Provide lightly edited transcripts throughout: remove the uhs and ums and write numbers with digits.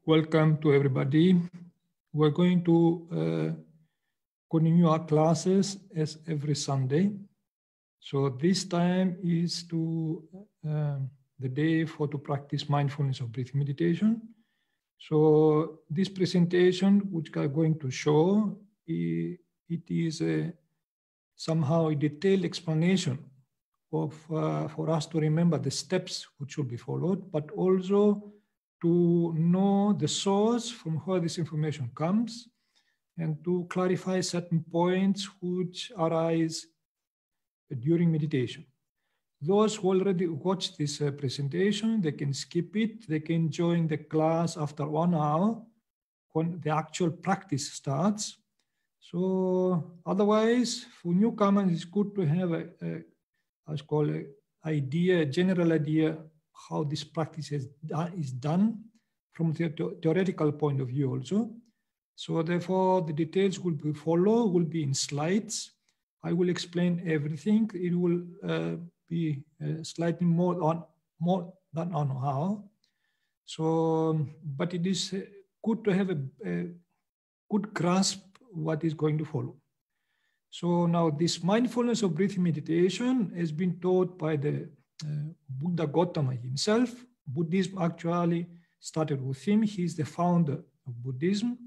Welcome to everybody. We're going to continue our classes as every Sunday. So this time is the day to practice mindfulness of breathing meditation. So this presentation, which I'm going to show, it is somehow a detailed explanation of for us to remember the steps which should be followed, but also to know the source from where this information comes and to clarify certain points which arise during meditation. Those who already watched this presentation, they can skip it. They can join the class after 1 hour when the actual practice starts. So otherwise, for newcomers, it's good to have a general idea how this practice is done from the theoretical point of view also. So therefore, the details will be in slides. I will explain everything. It will be slightly more than on how. So, but it is good to have a good grasp what is going to follow. So now this mindfulness of breathing meditation has been taught by the Buddha Gotama himself. Buddhism actually started with him. He's the founder of Buddhism.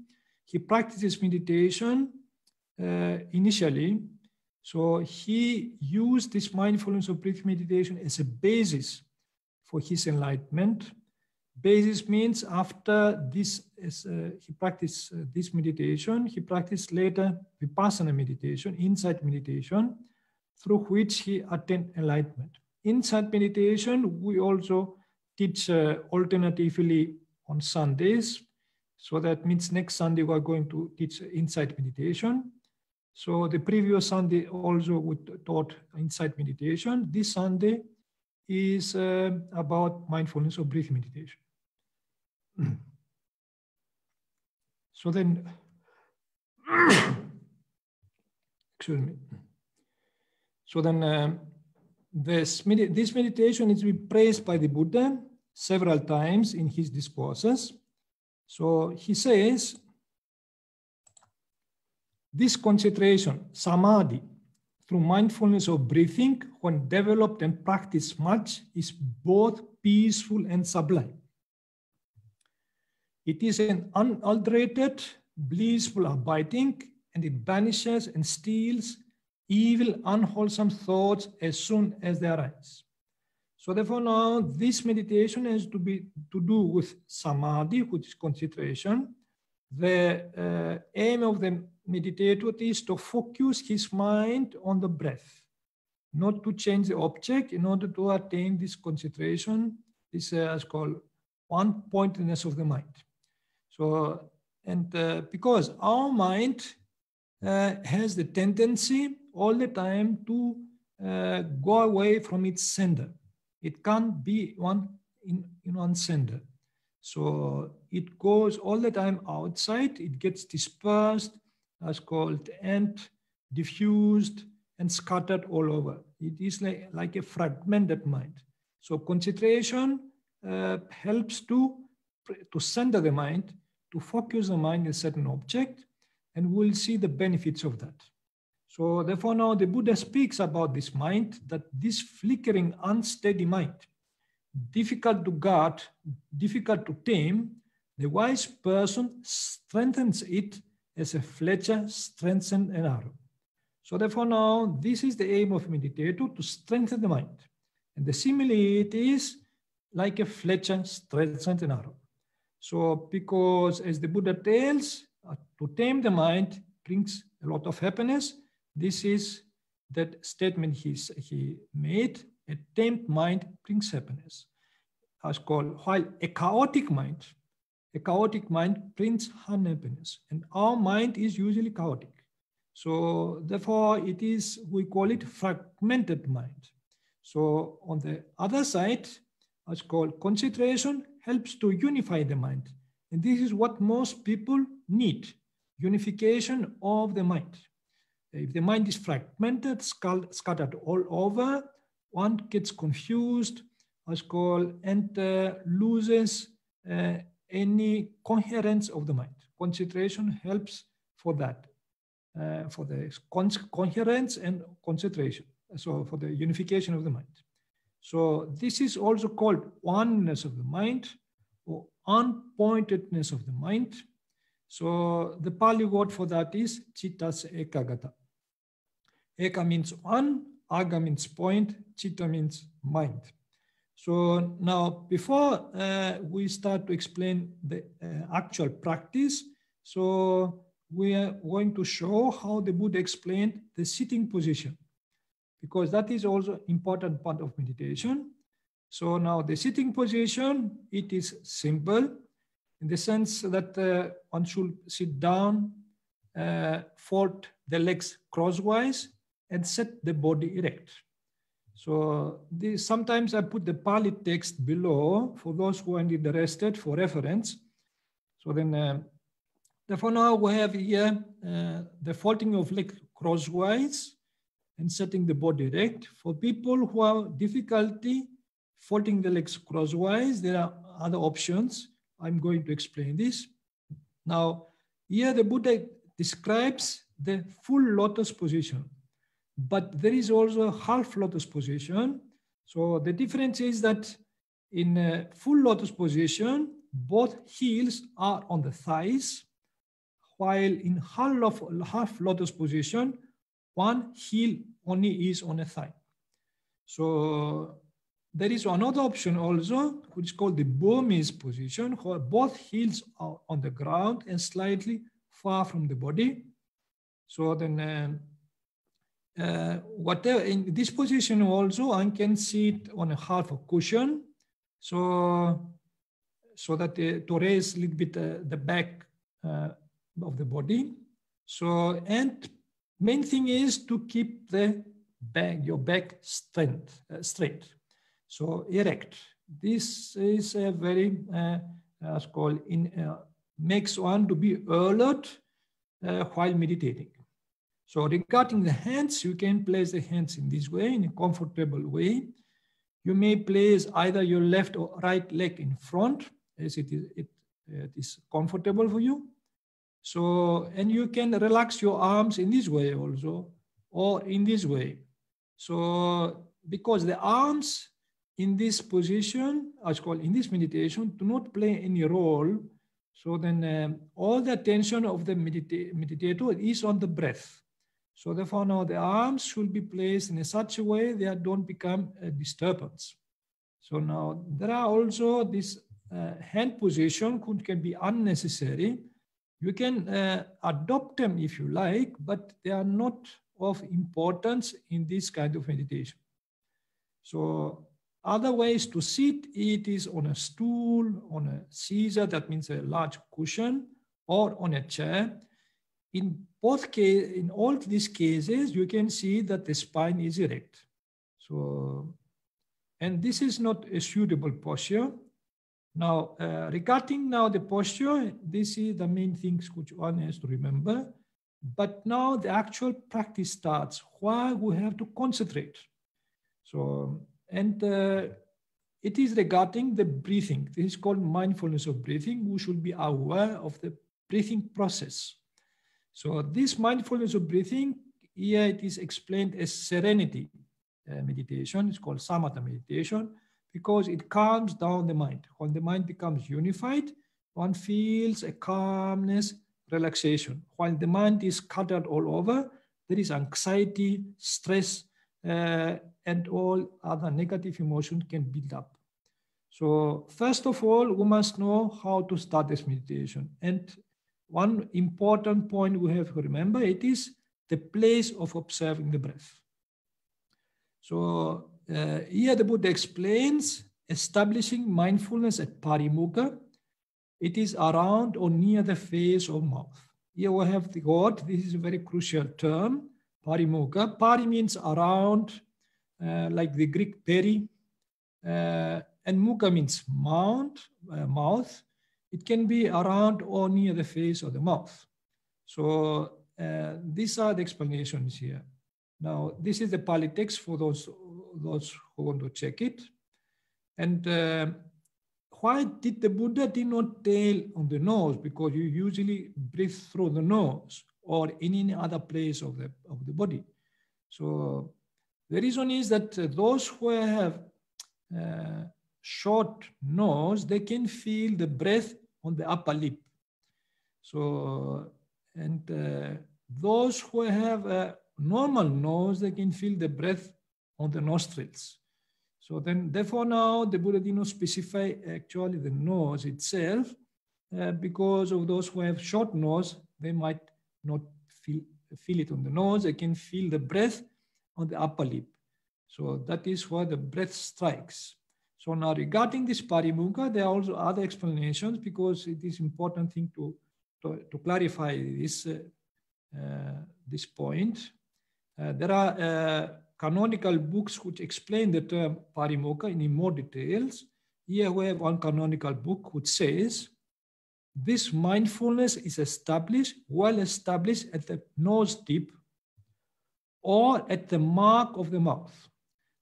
He practices meditation initially. So he used this mindfulness of breathing meditation as a basis for his enlightenment. Basis means after this, he practiced this meditation, he practiced later vipassana meditation, insight meditation, through which he attained enlightenment. Insight meditation, we also teach alternatively on Sundays. So that means next Sunday we are going to teach insight meditation. So the previous Sunday also we taught insight meditation. This Sunday is about mindfulness of breathing meditation. So then, excuse me. So then this meditation is been praised by the Buddha several times in his discourses. So he says, this concentration, samadhi, through mindfulness of breathing, when developed and practiced much, is both peaceful and sublime. It is an unadulterated, blissful abiding, and it banishes and steals evil, unwholesome thoughts as soon as they arise. So therefore now this meditation has to do with samadhi, which is concentration. The aim of the meditator is to focus his mind on the breath, not to change the object in order to attain this concentration. This is called one-pointedness of the mind. So, and because our mind has the tendency all the time to go away from its center. It can't be in one center. So it goes all the time outside. It gets dispersed, as called, and diffused and scattered all over. It is like a fragmented mind. So concentration helps to center the mind, to focus the mind on a certain object, and we'll see the benefits of that. So therefore now the Buddha speaks about this mind, that this flickering, unsteady mind, difficult to guard, difficult to tame, the wise person strengthens it as a fletcher strengthens an arrow. So therefore now this is the aim of meditator, to strengthen the mind. And the simile it is like a fletcher strengthens an arrow. So because as the Buddha tells, to tame the mind brings a lot of happiness. This is that statement he made, a tamed mind brings happiness. As called, while a chaotic mind brings unhappiness. And our mind is usually chaotic. So therefore it is, we call it fragmented mind. So on the other side, as called concentration, helps to unify the mind. And this is what most people need, unification of the mind. If the mind is fragmented, scattered all over, one gets confused, as called, and loses any coherence of the mind. Concentration helps for that, for the coherence and concentration. So for the unification of the mind. So this is also called oneness of the mind or unpointedness of the mind. So the Pali word for that is chittas ekagata. Eka means one, aga means point, chitta means mind. So now before we start to explain the actual practice, so we are going to show how the Buddha explained the sitting position, because that is also important part of meditation. So now the sitting position, it is simple in the sense that one should sit down, fold the legs crosswise, and set the body erect. So sometimes I put the Pali text below for those who are interested for reference. So then, therefore now we have here the folding of leg crosswise and setting the body erect. For people who have difficulty folding the legs crosswise, there are other options. I'm going to explain this. Now, here the Buddha describes the full lotus position, but there is also a half lotus position. So the difference is that in a full lotus position, both heels are on the thighs, while in half lotus position, one heel only is on a thigh. So there is another option also, which is called the Burmese position, where both heels are on the ground and slightly far from the body. So then whatever in this position also, one can sit on a half a cushion, so that to raise a little bit the back of the body. So, and main thing is to keep the back, your back straight. So erect. This is a very makes one to be alert while meditating. So regarding the hands, you can place the hands in this way, in a comfortable way. You may place either your left or right leg in front, as it is comfortable for you. So, and you can relax your arms in this way also, or in this way. So, because the arms in this position, as called in this meditation, do not play any role. So then all the attention of the meditator is on the breath. So therefore now the arms should be placed in such a way they don't become a disturbance. So now there are also this hand position which can be unnecessary. You can adopt them if you like, but they are not of importance in this kind of meditation. So other ways to sit, it is on a stool, on a Caesar, that means a large cushion, or on a chair. In all these cases, you can see that the spine is erect. So, and this is not a suitable posture. Now, regarding now the posture, this is the main things which one has to remember. But now the actual practice starts where we have to concentrate. So, and it is regarding the breathing. This is called mindfulness of breathing. We should be aware of the breathing process. So this mindfulness of breathing, here it is explained as serenity meditation. It's called samatha meditation because it calms down the mind. When the mind becomes unified, one feels a calmness, relaxation. While the mind is scattered all over, there is anxiety, stress, and all other negative emotions can build up. So first of all, we must know how to start this meditation. And one important point we have to remember, it is the place of observing the breath. So here the Buddha explains establishing mindfulness at parimukha. It is around or near the face or mouth. Here we have the word, this is a very crucial term, parimukha. Pari means around, like the Greek peri, and mukha means mouth. It can be around or near the face or the mouth. So these are the explanations here. Now, this is the Pali text for those who want to check it. And why did the Buddha did not tell on the nose? Because you usually breathe through the nose or in any other place of the body. So the reason is that those who have short nose, they can feel the breath on the upper lip. So, and those who have a normal nose, they can feel the breath on the nostrils. So then, therefore now the Buddha did not specify actually the nose itself, because of those who have short nose, they might not feel it on the nose, they can feel the breath on the upper lip. So that is where the breath strikes. So now regarding this parimukha, there are also other explanations, because it is important thing to clarify this point. There are canonical books which explain the term parimukha in more details. Here we have one canonical book which says, this mindfulness is well established at the nose tip or at the mark of the mouth.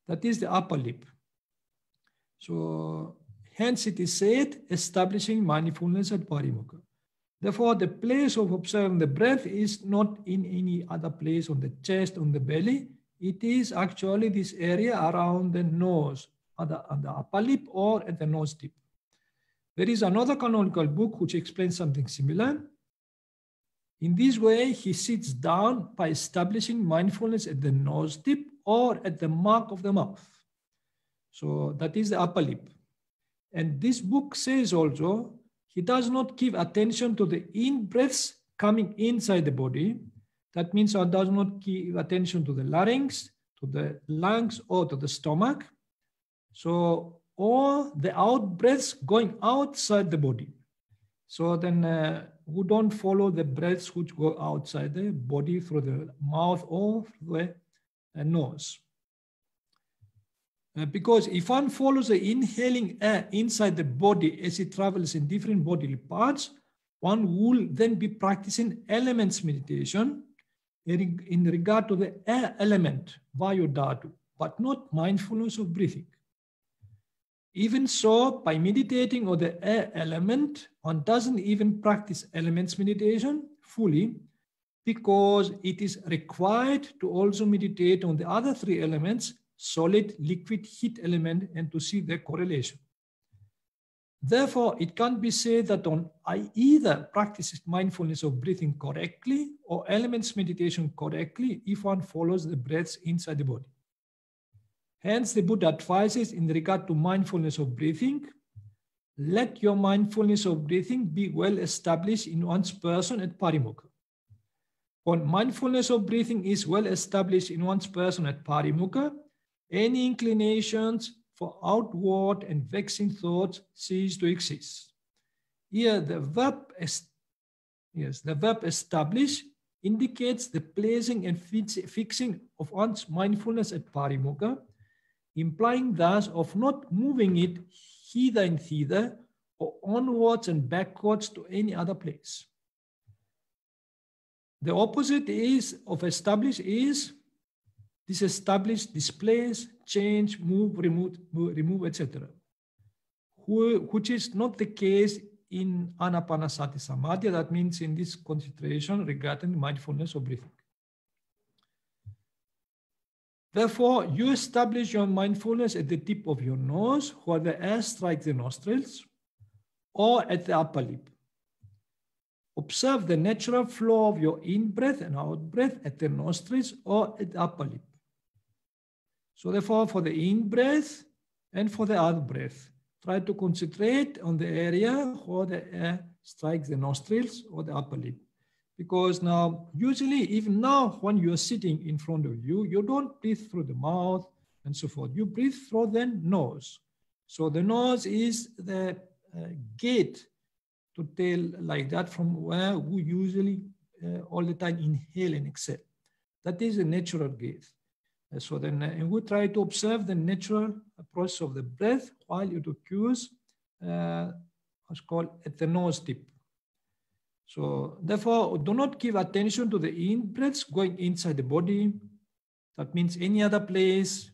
That is the upper lip. So hence it is said, establishing mindfulness at parimukha. Therefore, the place of observing the breath is not in any other place on the chest, on the belly. It is actually this area around the nose, on the upper lip or at the nose tip. There is another canonical book which explains something similar. In this way, he sits down by establishing mindfulness at the nose tip or at the mark of the mouth. So that is the upper lip. And this book says also, he does not give attention to the in-breaths coming inside the body. That means he does not give attention to the larynx, to the lungs, or to the stomach. So, or the out-breaths going outside the body. So then we don't follow the breaths which go outside the body through the mouth or through the nose. Because if one follows the inhaling air inside the body as it travels in different bodily parts, one will then be practicing elements meditation in regard to the air element, vayu dhatu, but not mindfulness of breathing. Even so, by meditating on the air element, one doesn't even practice elements meditation fully, because it is required to also meditate on the other three elements, solid, liquid, heat element, and to see their correlation. Therefore, it can't be said that I either practices mindfulness of breathing correctly or elements meditation correctly if one follows the breaths inside the body. Hence, the Buddha advises in regard to mindfulness of breathing, let your mindfulness of breathing be well established in one's person at parimukha. When mindfulness of breathing is well established in one's person at parimukha, any inclinations for outward and vexing thoughts cease to exist. Here, the verb establish indicates the placing and fixing of one's mindfulness at parimukha, implying thus of not moving it hither and thither or onwards and backwards to any other place. The opposite of establish is disestablish, displace, change, move, remove, etc. Which is not the case in Ānāpānasati samadhi. That means in this concentration regarding mindfulness of breathing. Therefore, you establish your mindfulness at the tip of your nose, where the air strikes the nostrils, or at the upper lip. Observe the natural flow of your in-breath and out-breath at the nostrils or at the upper lip. So therefore, for the in-breath and for the out-breath, try to concentrate on the area where the air strikes the nostrils or the upper lip. Because now, usually, even now, when you are sitting in front of you, you don't breathe through the mouth and so forth. You breathe through the nose. So the nose is the gate to tell like that from where we usually all the time inhale and exhale. That is the natural gate. So then and we try to observe the natural process of the breath while it occurs what's called at the nose tip. So therefore, do not give attention to the in-breaths going inside the body. That means any other place.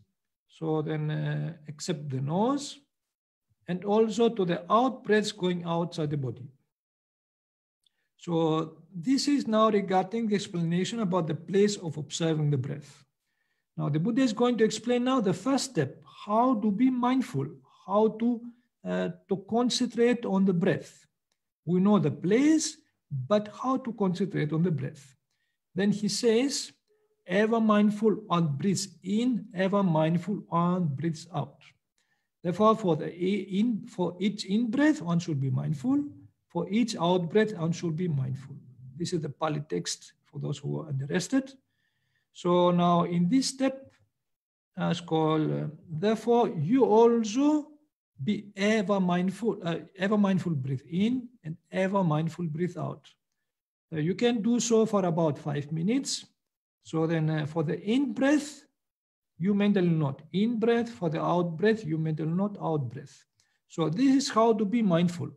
So then except the nose. and also to the out breaths going outside the body. So this is now regarding the explanation about the place of observing the breath. Now the Buddha is going to explain now the first step, how to be mindful, how to concentrate on the breath. We know the place, but how to concentrate on the breath. Then he says, ever mindful on breaths in, ever mindful on breaths out. Therefore, for each in-breath, one should be mindful. For each out-breath, one should be mindful. This is the Pāli text for those who are interested. So now in this step, it's called, therefore, you also be ever mindful breathe in and ever mindful breathe out. You can do so for about 5 minutes. So then for the in-breath, you mentally note in-breath. For the out-breath, you mentally note out-breath. So this is how to be mindful.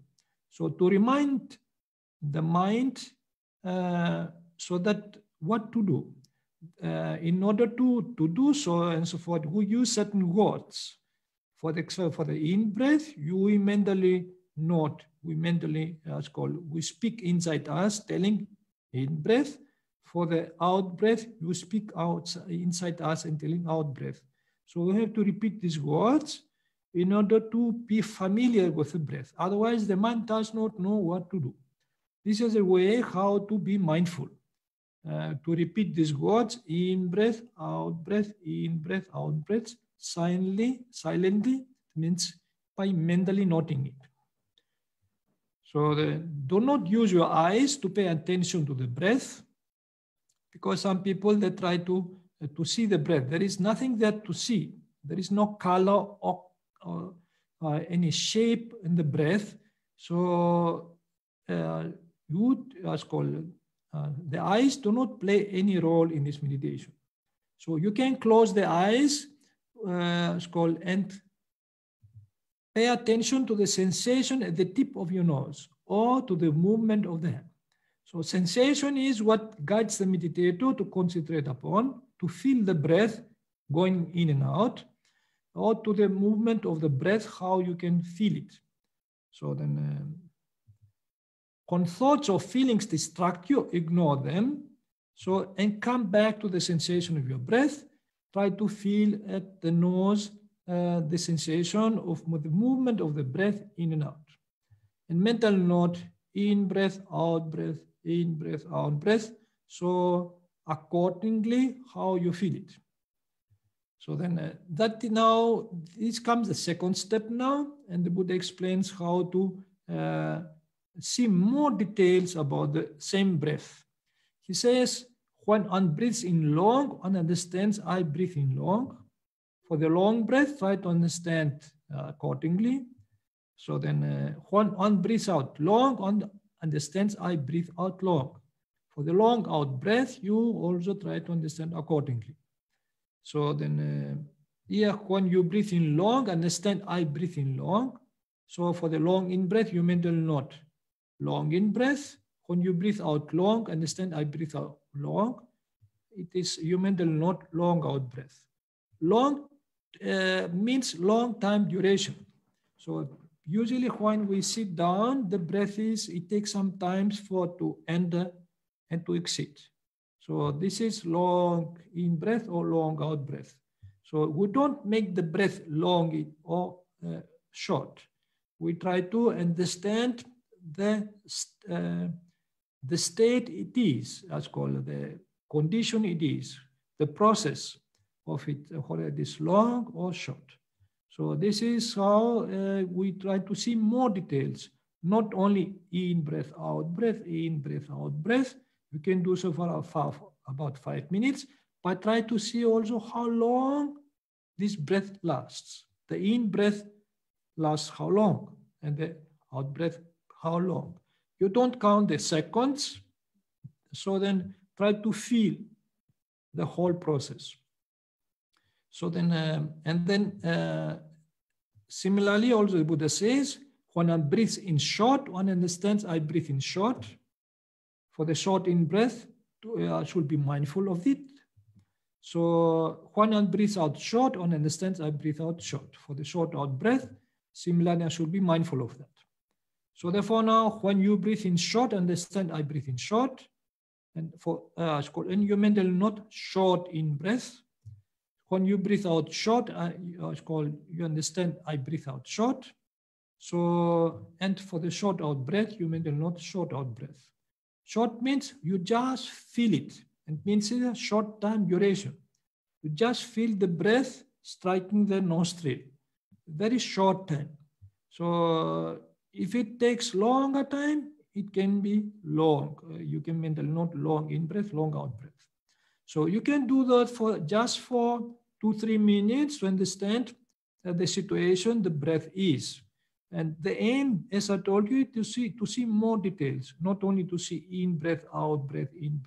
So to remind the mind so that what to do. In order to do so and so forth, we use certain words. For the in-breath, we mentally note, we speak inside us, telling in-breath. For the out-breath, you speak inside us and telling out-breath. So we have to repeat these words in order to be familiar with the breath. Otherwise, the mind does not know what to do. This is a way how to be mindful. To repeat these words, in-breath, out-breath, in-breath, out-breath, silently, means by mentally noting it. So do not use your eyes to pay attention to the breath, because some people, they try to see the breath. There is nothing there to see. There is no color or any shape in the breath. So the eyes do not play any role in this meditation. So you can close the eyes and pay attention to the sensation at the tip of your nose or to the movement of the hand. So sensation is what guides the meditator to concentrate upon, to feel the breath going in and out, or to the movement of the breath, how you can feel it. So then when thoughts or feelings distract you, ignore them. So, and come back to the sensation of your breath. Try to feel at the nose the sensation of the movement of the breath in and out. And mental note, in breath, out breath, in breath, out breath. So accordingly, how you feel it. So then this comes the second step now, and the Buddha explains how to see more details about the same breath. He says, when one breathes in long, one understands I breathe in long. For the long breath, try to understand accordingly. So then when one breathes out long, one understands I breathe out long. For the long out breath, you also try to understand accordingly. So then here, when you breathe in long, understand I breathe in long. So for the long in breath, you mentally note long in breath. When you breathe out long, understand I breathe out long. It is you mentally note long out breath. Long means long time duration. So usually when we sit down, the breath it takes some time to enter and to exit. So this is long in breath or long out breath. So we don't make the breath long or short. We try to understand the state it is, as called the condition it is, the process of it, whether it is long or short. So this is how we try to see more details, not only in breath, out breath, in breath, out breath. You can do so for about 5 minutes, but try to see also how long this breath lasts. The in breath lasts how long, and the out breath how long. You don't count the seconds, so then try to feel the whole process. So then, similarly, also the Buddha says, when one breathes in short, one understands I breathe in short. For the short in breath, should be mindful of it. So when one breathes out short, one understands I breathe out short. For the short out breath, Similarly, I should be mindful of that. So therefore now, when you breathe in short, understand I breathe in short. And for it's called, and you mental not short in breath. When you breathe out short, it's called, you understand I breathe out short. So, and for the short out breath, you mental not short out breath. Short means you just feel it. It means it's a short time duration. You just feel the breath striking the nostril. Very short time. So if it takes longer time, it can be long. You can mental not long in breath, long out breath. So you can do that for just for 2-3 minutes to understand the situation the breath is. And the aim, as I told you, to see more details, not only to see in breath, out breath, in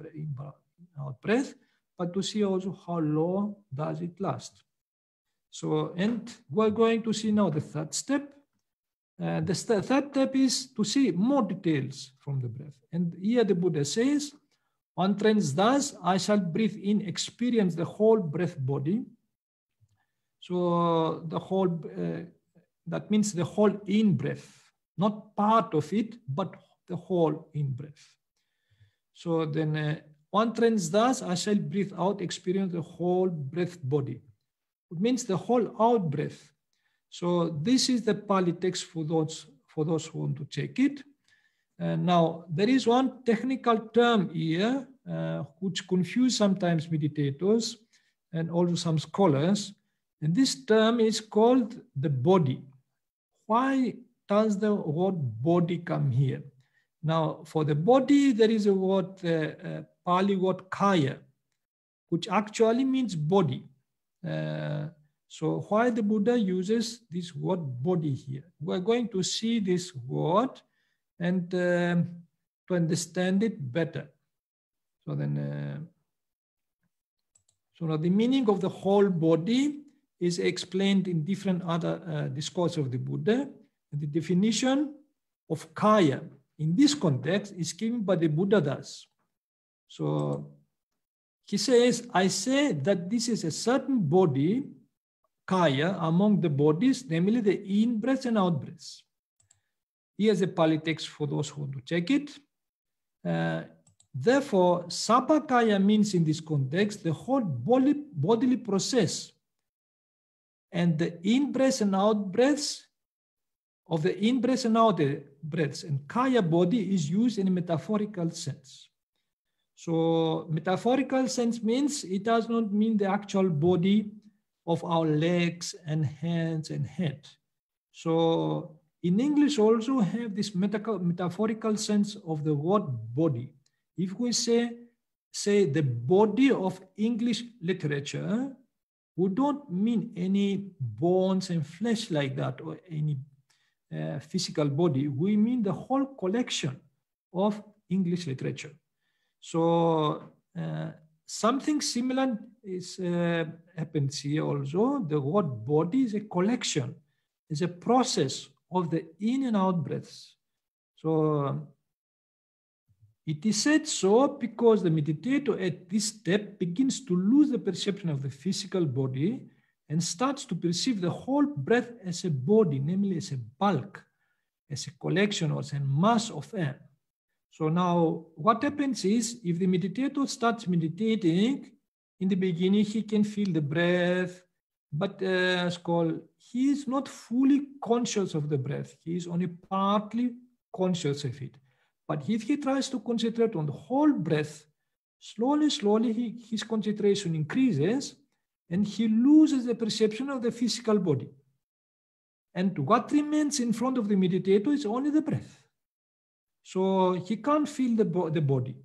out breath, but to see also how long does it last. So, and we're going to see now the third step. The third step is to see more details from the breath. And here the Buddha says, one trains thus, I shall breathe in, experience the whole breath body. So the whole, that means the whole in breath, not part of it, but the whole in breath. So then one trains thus, I shall breathe out, experience the whole breath body. It means the whole out breath. So this is the Pāli text for those who want to check it. Now, there is one technical term here which confuses sometimes meditators and also some scholars. And this term is called the body. Why does the word body come here? Now, for the body, there is a word, Pāli word kaya, which actually means body. So why the Buddha uses this word body here? We're going to see this word and to understand it better. So then, so now the meaning of the whole body is explained in different other discourses of the Buddha. The definition of kaya in this context is given by the Buddha thus. So he says, I say that this is a certain body, kaya, among the bodies, namely the in-breaths and out-breaths. Here's a Pāli text for those who want to check it. Therefore, sabakaya means in this context the whole bodily process, and the in-breaths and out-breaths of the in-breaths and out-breaths, and kaya body is used in a metaphorical sense. So metaphorical sense means it does not mean the actual body of our legs and hands and head. So in English also have this metaphorical sense of the word body. If we say the body of English literature, we don't mean any bones and flesh like that or any physical body. We mean the whole collection of English literature. So something similar is happens here also. The word body is a collection, is a process of the in and out breaths. So it is said so because the meditator at this step begins to lose the perception of the physical body and starts to perceive the whole breath as a body, namely as a bulk, as a collection or as a mass of air. So now what happens is, if the meditator starts meditating, in the beginning he can feel the breath, but he is not fully conscious of the breath. He is only partly conscious of it. But if he tries to concentrate on the whole breath, slowly his concentration increases and he loses the perception of the physical body. And what remains in front of the meditator is only the breath. So he can't feel the body,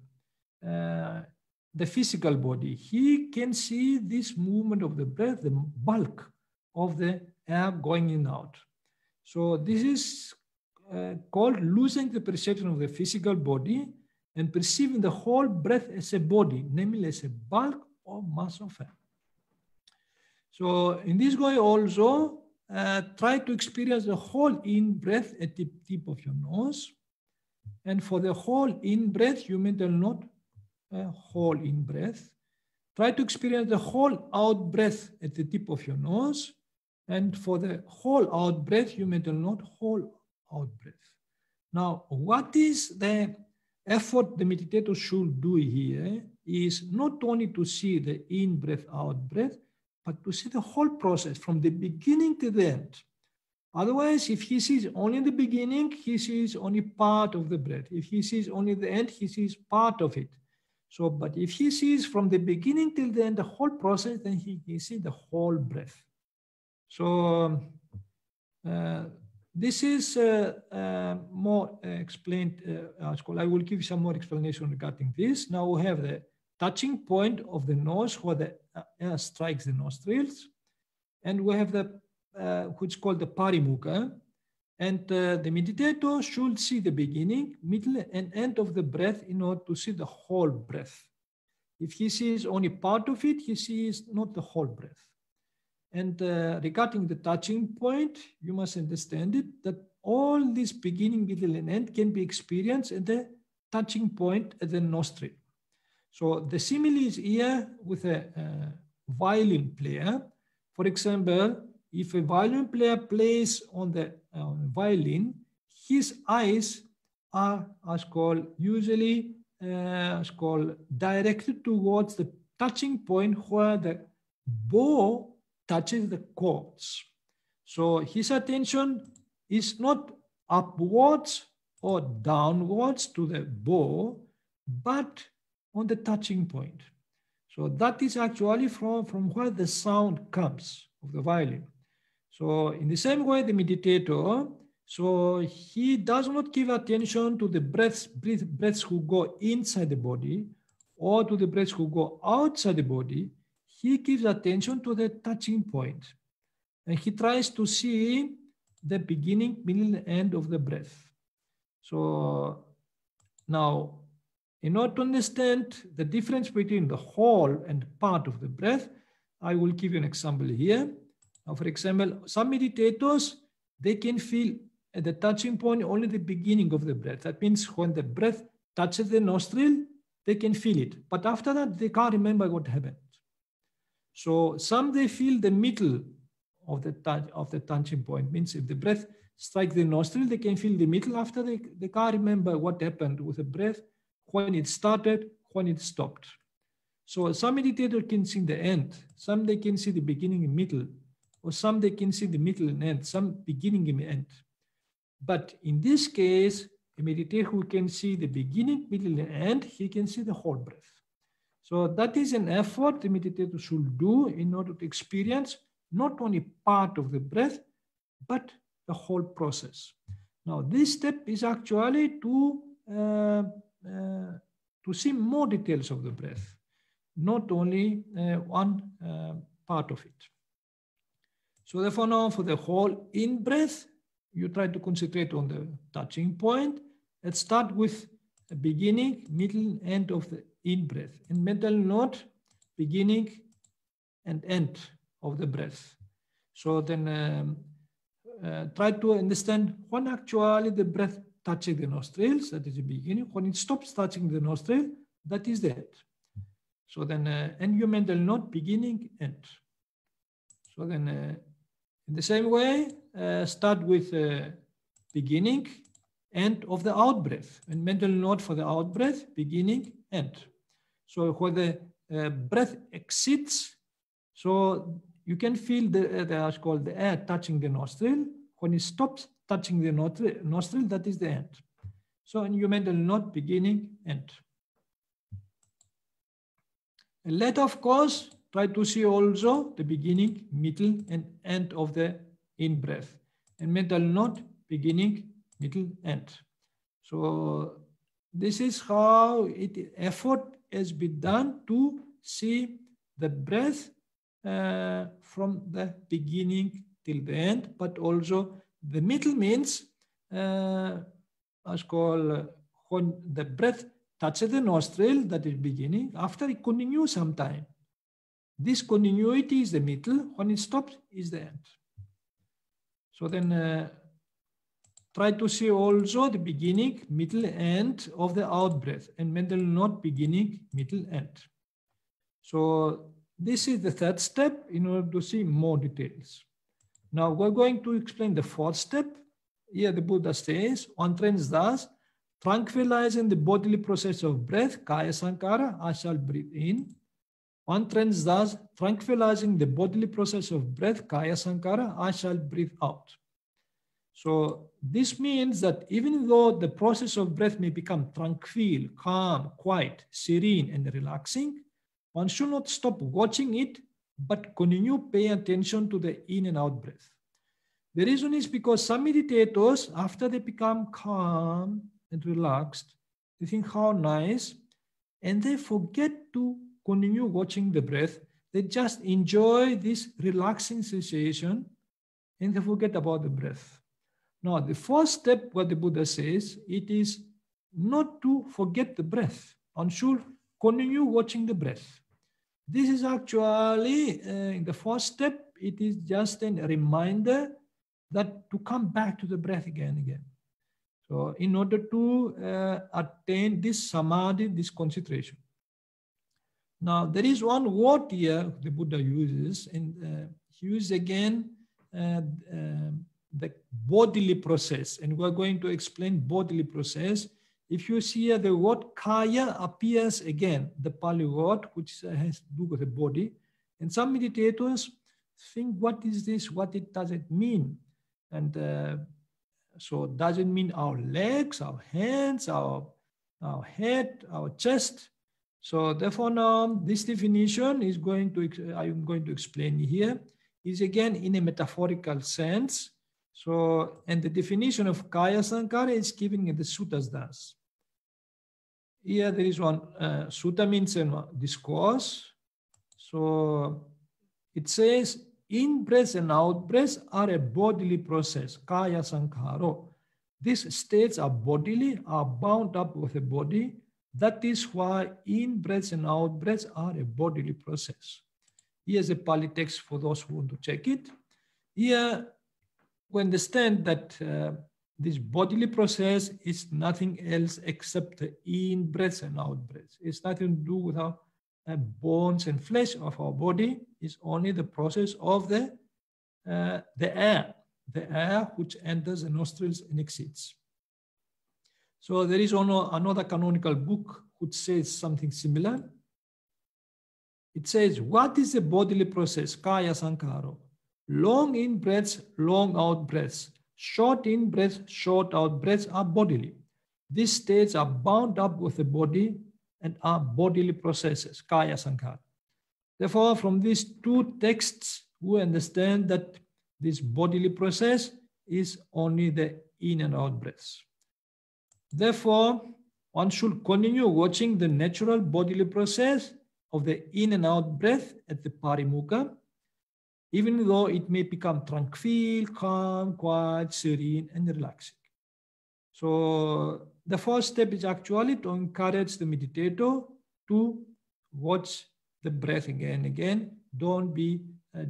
the physical body. He can see this movement of the breath, the bulk of the air going in and out. So this is called losing the perception of the physical body and perceiving the whole breath as a body, namely as a bulk or mass of air. So in this way also, try to experience the whole in-breath at the tip of your nose. And for the whole in-breath, you mental not whole in-breath. Try to experience the whole out-breath at the tip of your nose. And for the whole out breath, you mental note whole out breath. Now, what is the effort the meditator should do here is not only to see the in breath, out breath, but to see the whole process from the beginning to the end. Otherwise, if he sees only the beginning, he sees only part of the breath. If he sees only the end, he sees part of it. So, but if he sees from the beginning till the end the whole process, then he sees the whole breath. So this is more explained. I will give you some more explanation regarding this. Now we have the touching point of the nose where the air strikes the nostrils. And we have the, which is called the parimukha. And the meditator should see the beginning, middle, and end of the breath in order to see the whole breath. If he sees only part of it, he sees not the whole breath. And regarding the touching point, you must understand it, that all this beginning, middle, and end can be experienced at the touching point at the nostril. So the simile is here with a violin player. For example, if a violin player plays on the violin, his eyes are usually directed towards the touching point where the bow touches the chords. So his attention is not upwards or downwards to the bow, but on the touching point. So that is actually from where the sound comes of the violin. So in the same way, the meditator, so he does not give attention to the breaths who go inside the body or to the breaths who go outside the body. He gives attention to the touching point. And he tries to see the beginning, middle, and end of the breath. So now, in order to understand the difference between the whole and part of the breath, I will give you an example here. Now, for example, some meditators, they can feel at the touching point only the beginning of the breath. That means when the breath touches the nostril, they can feel it. But after that, they can't remember what happened. So some, they feel the middle of the touching point. Means if the breath strikes the nostril, they can feel the middle. After they can't remember what happened with the breath, when it started, when it stopped. So some meditators can see the end. Some they can see the beginning and middle. Or some they can see the middle and end. Some beginning and end. But in this case, a meditator who can see the beginning, middle, and end, he can see the whole breath. So that is an effort the meditator should do in order to experience not only part of the breath, but the whole process. Now, this step is actually to see more details of the breath, not only one part of it. So therefore now for the whole in-breath, you try to concentrate on the touching point. Let's start with the beginning, middle, end of the in-breath. And mental note, beginning and end of the breath. So then try to understand when actually the breath touches the nostrils, that is the beginning. When it stops touching the nostril, that is the end. So then, and your mental note, beginning, end. So then, in the same way, start with beginning, end of the out breath. And mental note for the out breath, beginning, end. So when the breath exits, so you can feel the air touching the nostril. When it stops touching the nostril, that is the end. So in your mental note, beginning, end. And let, of course, try to see also the beginning, middle, and end of the in-breath. And mental note, beginning, middle, end. So this is how effort has been done to see the breath from the beginning till the end, but also the middle means as called when the breath touches the nostril, that is beginning, after it continues some time. This continuity is the middle, when it stops is the end. So then try to see also the beginning, middle, end of the out breath, and mental note, beginning, middle, end. So this is the third step in order to see more details. Now we're going to explain the fourth step. Here the Buddha says, one trains thus, tranquilizing the bodily process of breath, kaya sankara, I shall breathe in. One trains thus, tranquilizing the bodily process of breath, kaya sankara, I shall breathe out. So this means that even though the process of breath may become tranquil, calm, quiet, serene, and relaxing, one should not stop watching it, but continue paying attention to the in and out breath. The reason is because some meditators, after they become calm and relaxed, they think how nice, and they forget to continue watching the breath. They just enjoy this relaxing sensation and they forget about the breath. Now, the first step, what the Buddha says, it is not to forget the breath. One should continue watching the breath. This is actually, in the first step, it is just a reminder that to come back to the breath again and again. So in order to attain this samadhi, this concentration. Now, there is one word here the Buddha uses, and he uses again the bodily process, and we're going to explain bodily process. If you see here, the word kaya appears again, the Pāli word, which has to do with the body. And some meditators think, what is this? What does it mean? And so does it mean our legs, our hands, our head, our chest? So therefore now this definition is I'm going to explain here, is again in a metaphorical sense. So, and the definition of kaya sankara is given in the suttas thus. Here there is one, sutta means a discourse. So it says, in breath and out breath are a bodily process, kaya sankharo. These states are bodily, are bound up with the body. That is why in breath and out breath are a bodily process. Here's a Pāli text for those who want to check it. Here we understand that this bodily process is nothing else except the in breath and out breath. It's nothing to do with our bones and flesh of our body. It's only the process of the air which enters the nostrils and exits. So there is another canonical book which says something similar. It says, what is the bodily process? Kaya sankharo. Long in breaths, long out breaths. Short in breaths, short out breaths are bodily. These states are bound up with the body and are bodily processes, kaya sankhara. Therefore, from these two texts, we understand that this bodily process is only the in and out breaths. Therefore, one should continue watching the natural bodily process of the in and out breath at the parimukha, even though it may become tranquil, calm, quiet, serene, and relaxing. So the first step is actually to encourage the meditator to watch the breath again and again. Don't be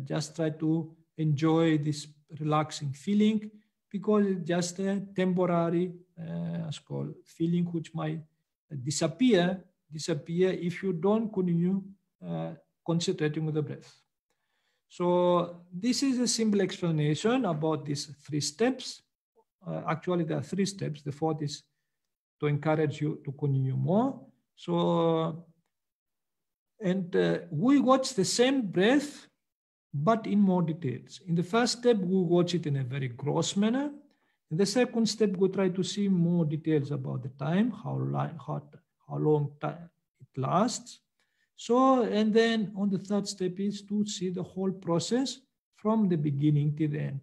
just try to enjoy this relaxing feeling, because it's just a temporary feeling which might disappear if you don't continue concentrating on the breath. So this is a simple explanation about these three steps. Actually, there are three steps. The fourth is to encourage you to continue more. So, and we watch the same breath, but in more details. In the first step, we watch it in a very gross manner. In the second step, we try to see more details about the time, how long time it lasts. So, and then on the third step is to see the whole process from the beginning to the end.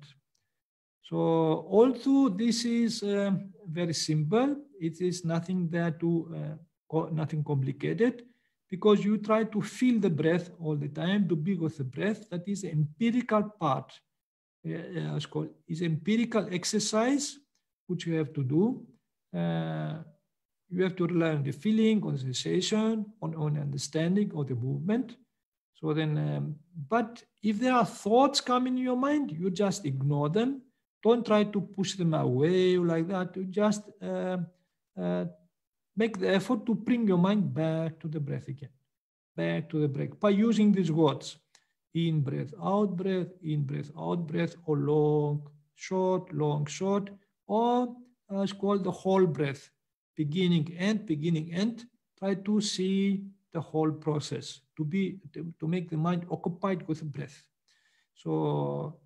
So, although this is very simple, it is nothing there to, nothing complicated, because you try to feel the breath all the time, to be with the breath. That is the empirical part. It's called is empirical exercise, which you have to do. You have to rely on the feeling, on the sensation, on understanding of the movement. So then, but if there are thoughts coming in your mind, you just ignore them. Don't try to push them away like that. You just make the effort to bring your mind back to the breath again, back to the breath, by using these words. in breath, out breath, or long, short, or it's called the whole breath, beginning, end. Try to see the whole process, to make the mind occupied with the breath. So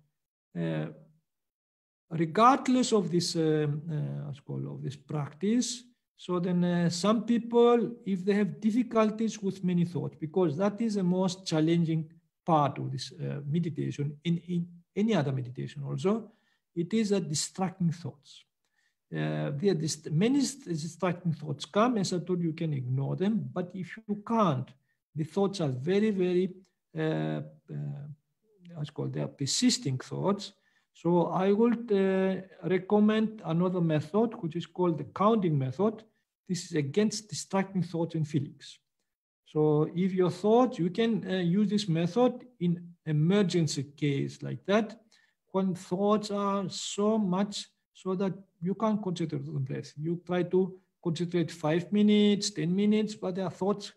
regardless of this of this practice, so then some people, if they have difficulties with many thoughts, because that is the most challenging part of this meditation, in any other meditation also, it is a distracting thoughts. Many distracting thoughts come, as I told you, you can ignore them, but if you can't, the thoughts are very, very, they are persisting thoughts. So I would recommend another method, which is called the counting method. This is against distracting thoughts and feelings. So if your thoughts, you can use this method in emergency case like that, when thoughts are so much so that you can't concentrate on the breath. You try to concentrate 5 minutes, 10 minutes, but their thoughts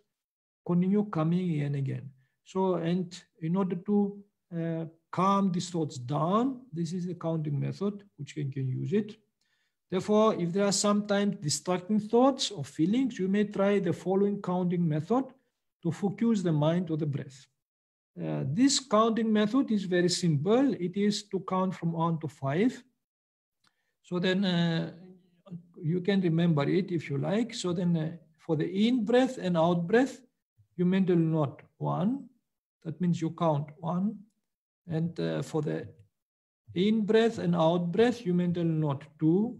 continue coming in again. So, and in order to calm these thoughts down, this is the counting method, which you can use it. Therefore, if there are sometimes distracting thoughts or feelings, you may try the following counting method to focus the mind on the breath. This counting method is very simple. It is to count from 1 to 5. So then you can remember it if you like. So then for the in breath and out breath, you mental note 1. That means you count 1. And for the in breath and out breath, you mental note 2.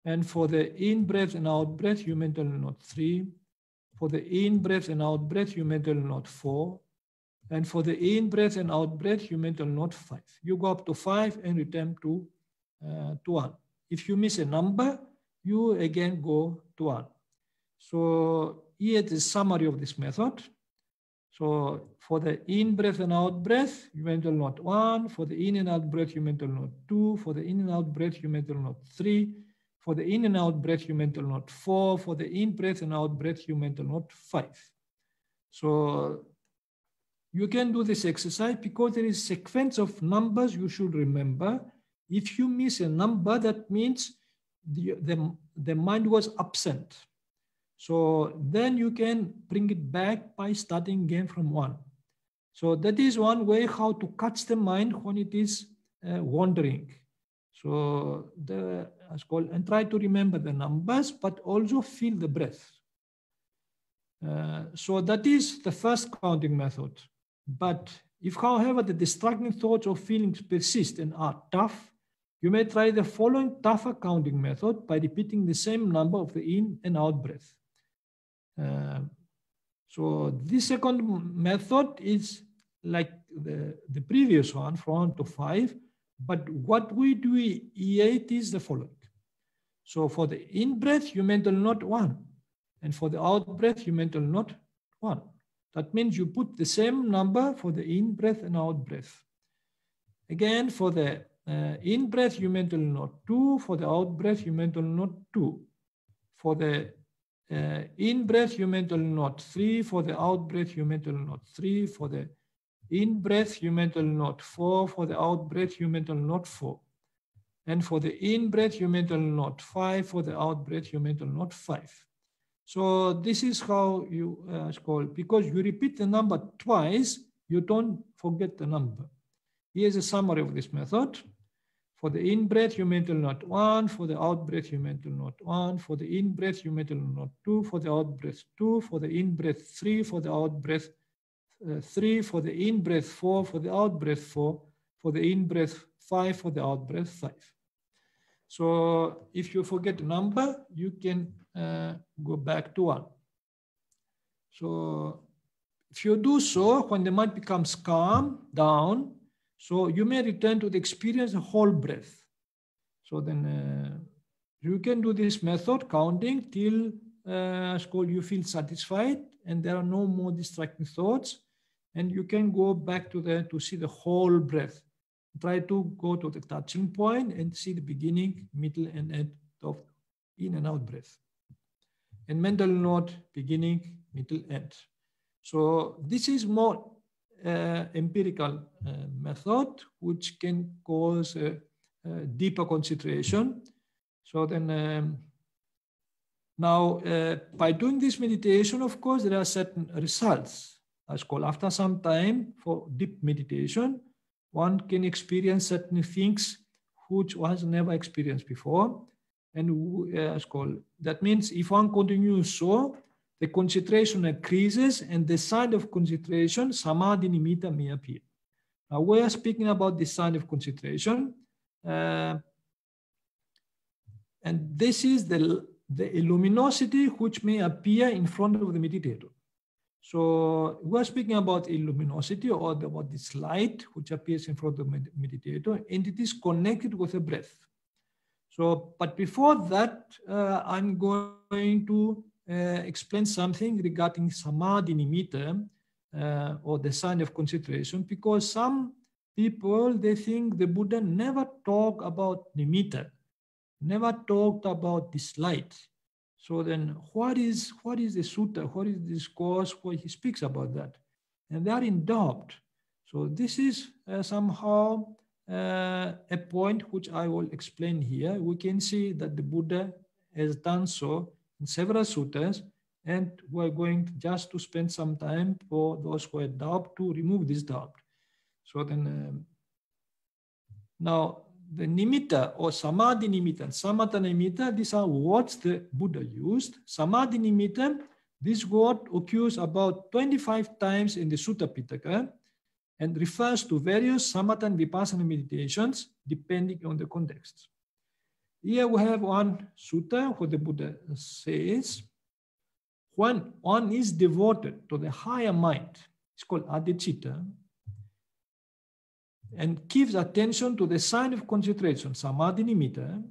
And for the in breath and out breath, you mental note 3. For the in breath and out breath, you mental note 4. And for the in breath and out breath, you mental note 5. You go up to 5 and return to 1. If you miss a number, you again go to 1. So here is the summary of this method. So for the in breath and out breath, you mental note 1. For the in and out breath, you mental note 2. For the in and out breath, you mental note 3. For the in and out breath, you mental note 4. For the in breath and out breath, you mental note 5. So you can do this exercise because there is a sequence of numbers you should remember. If you miss a number, that means the mind was absent. So then you can bring it back by starting again from 1. So that is one way how to catch the mind when it is wandering. So and try to remember the numbers, but also feel the breath. So that is the first counting method. But if, however, the distracting thoughts or feelings persist and are tough, you may try the following tougher counting method by repeating the same number of the in and out breath. So this second method is like the previous one, from 1 to 5. But what we do here is the following. So for the in breath, you mental note 1. And for the out breath, you mental note 1. That means you put the same number for the in breath and out breath. Again, for the in breath, you mental note 2. For the out breath, you mental note 2. For the in breath, you mental note 3. For the out breath, you mental note 3. For the in breath, you mental note 4. For the out breath, you mental note 4. And for the in breath, you mental note 5. For the out breath, you mental note 5. So this is how you call, because you repeat the number twice, you don't forget the number. Here's a summary of this method. For the in breath, you mental note 1. For the out breath, you mental note 1. For the in breath, you mental note 2. For the out breath, 2. For the in breath, 3. For the out breath, 3. For the in breath, 4. For the out breath, 4. For the in breath, 5. For the out breath, 5. So if you forget the number, you can go back to 1. So if you do so, when the mind becomes calm down, so you may return to the experience the whole breath. So then you can do this method, counting, till you feel satisfied and there are no more distracting thoughts, and you can go back to see the whole breath. Try to go to the touching point and see the beginning, middle, and end of in and out breath. And mental note, beginning, middle, end. So this is more empirical method which can cause deeper concentration. So then now by doing this meditation, of course, there are certain results. As called after some time for deep meditation, one can experience certain things which one has never experienced before. And as called, that means if one continues so, the concentration increases and the sign of concentration, samadhi nimitta, may appear. Now we are speaking about the sign of concentration. And this is the luminosity which may appear in front of the meditator. So we're speaking about luminosity or about this light which appears in front of the meditator, and it is connected with the breath. So, but before that, I'm going to explain something regarding samadhi nimitta or the sign of concentration, because some people, they think the Buddha never talked about nimitta, never talked about this light. So then what is the sutta, what is the discourse where he speaks about that? And they are in doubt. So this is somehow a point which I will explain here. We can see that the Buddha has done so in several suttas, and we're going just to spend some time for those who have doubt to remove this doubt. So then now the nimitta or samadhi nimitta and samatha nimitta, these are words the Buddha used. Samadhi nimitta, this word occurs about 25 times in the Sutta Pitaka and refers to various samatha and vipassana meditations depending on the context. Here we have one sutta where the Buddha says, when one is devoted to the higher mind, it's called adhicitta, and gives attention to the sign of concentration, samadhi nimitta,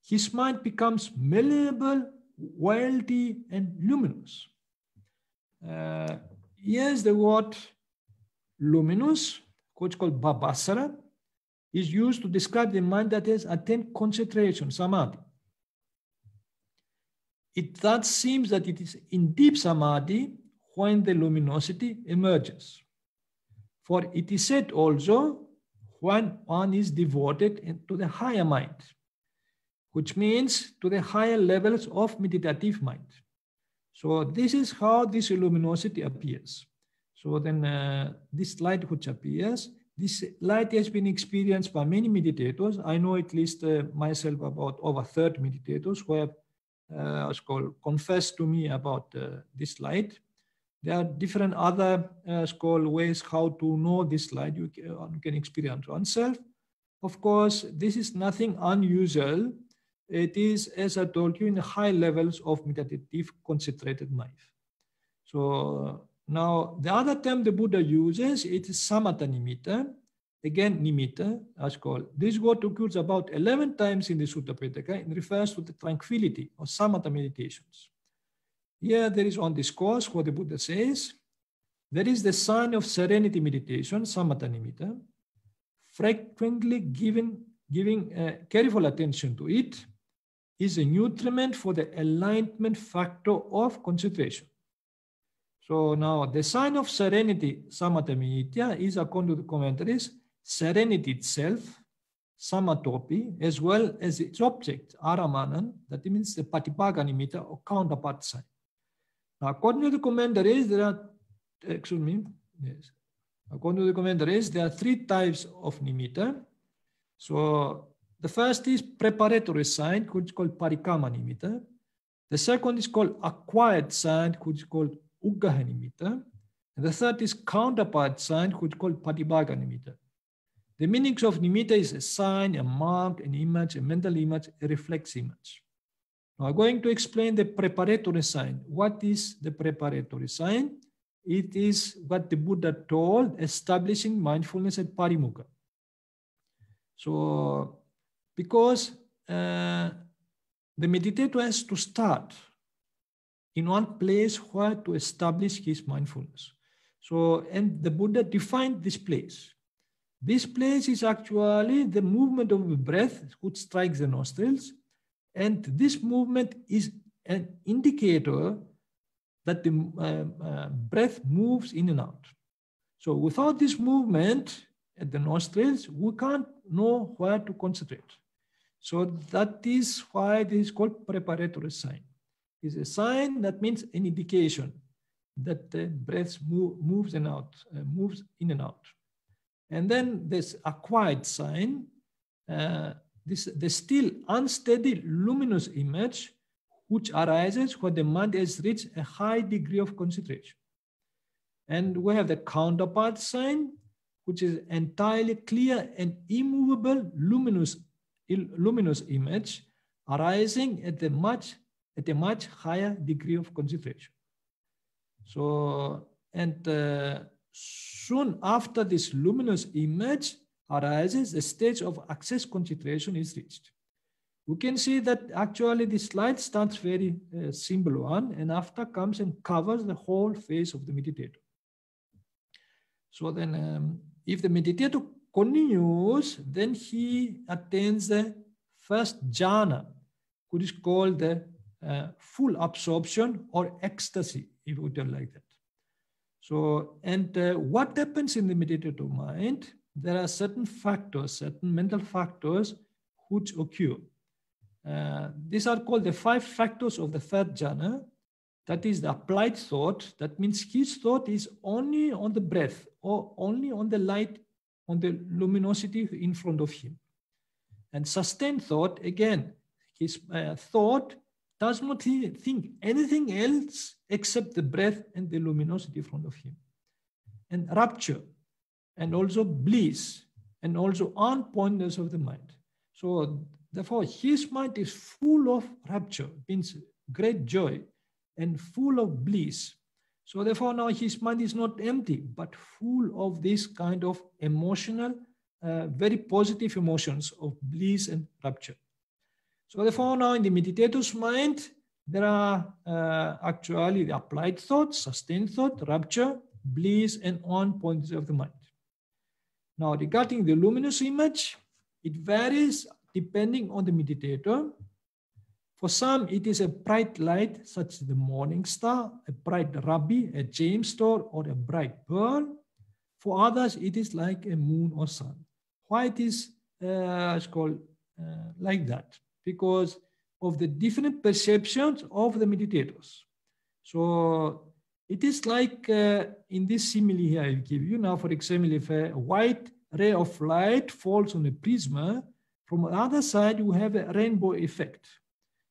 his mind becomes malleable, wieldy, and luminous. Here's the word luminous, which is called babasara, is used to describe the mind that has attained concentration, samadhi. It thus seems that it is in deep samadhi when the luminosity emerges. For it is said also, when one is devoted to the higher mind, which means to the higher levels of meditative mind. So this is how this luminosity appears. So then this light which appears, this light has been experienced by many meditators. I know at least myself about over 30 meditators who have confessed to me about this light. There are different other ways how to know this light. You can experience oneself. Of course, this is nothing unusual. It is, as I told you, in the high levels of meditative concentrated mind. So now the other term the Buddha uses, it is samatha nimitta. Again, nimitta, as called. This word occurs about 11 times in the Sutta Pitaka and refers to the tranquility or samatha meditations. Here there is one discourse where the Buddha says, there is the sign of serenity meditation, samatha nimitta. Frequently giving careful attention to it is a nutriment for the enlightenment factor of concentration. So now the sign of serenity, samatha nimitta, is, according to the commentaries, serenity itself, samatopi, as well as its object, aramanan, that means the patipaga nimitta or counterpart sign. Now, according to the commentaries, there are, according to the commentaries, there are 3 types of nimitta. So the first is preparatory sign, which is called parikama nimitta. The second is called acquired sign, which is called uggaha nimitta. And the third is counterpart sign, which is called patipaga nimitta. The meanings of nimitta is a sign, a mark, an image, a mental image, a reflex image. Now I'm going to explain the preparatory sign. What is the preparatory sign? It is what the Buddha told, establishing mindfulness at parimukha. So, because the meditator has to start in one place where to establish his mindfulness. So, and the Buddha defined this place. This place is actually the movement of the breath which strikes the nostrils. And this movement is an indicator that the breath moves in and out. So without this movement at the nostrils, we can't know where to concentrate. So that is why this is called preparatory sign. It's a sign that means an indication that the breath moves in and out. And then there's acquired sign, the still unsteady luminous image, which arises when the mind has reached a high degree of concentration. And we have the counterpart sign, which is entirely clear and immovable luminous image arising at a much higher degree of concentration. So, and soon after this luminous image arises, the stage of access concentration is reached. We can see that actually the slide starts very simple one, and after comes and covers the whole face of the meditator. So then if the meditator continues, then he attains the first jhana, which is called the full absorption or ecstasy, if we tell like that. So, and what happens in the meditative mind? There are certain factors, certain mental factors which occur. These are called the 5 factors of the third jhana. That is the applied thought. That means his thought is only on the breath or only on the light, on the luminosity in front of him. And sustained thought, again, his thought does not think anything else except the breath and the luminosity in front of him. And rapture, and also bliss, and also unpointedness of the mind. So therefore, his mind is full of rapture, means great joy, and full of bliss. So therefore, now his mind is not empty, but full of this kind of emotional, very positive emotions of bliss and rapture. So therefore, now in the meditator's mind, there are actually the applied thought, sustained thought, rapture, bliss, and on points of the mind. Now, regarding the luminous image, it varies depending on the meditator. For some, it is a bright light, such as the morning star, a bright ruby, a gemstone, or a bright pearl. For others, it is like a moon or sun. Why it is called like that? Because of the different perceptions of the meditators. So it is like in this simile here I give you. Now, for example, if a white ray of light falls on a prism, from the other side, you have a rainbow effect.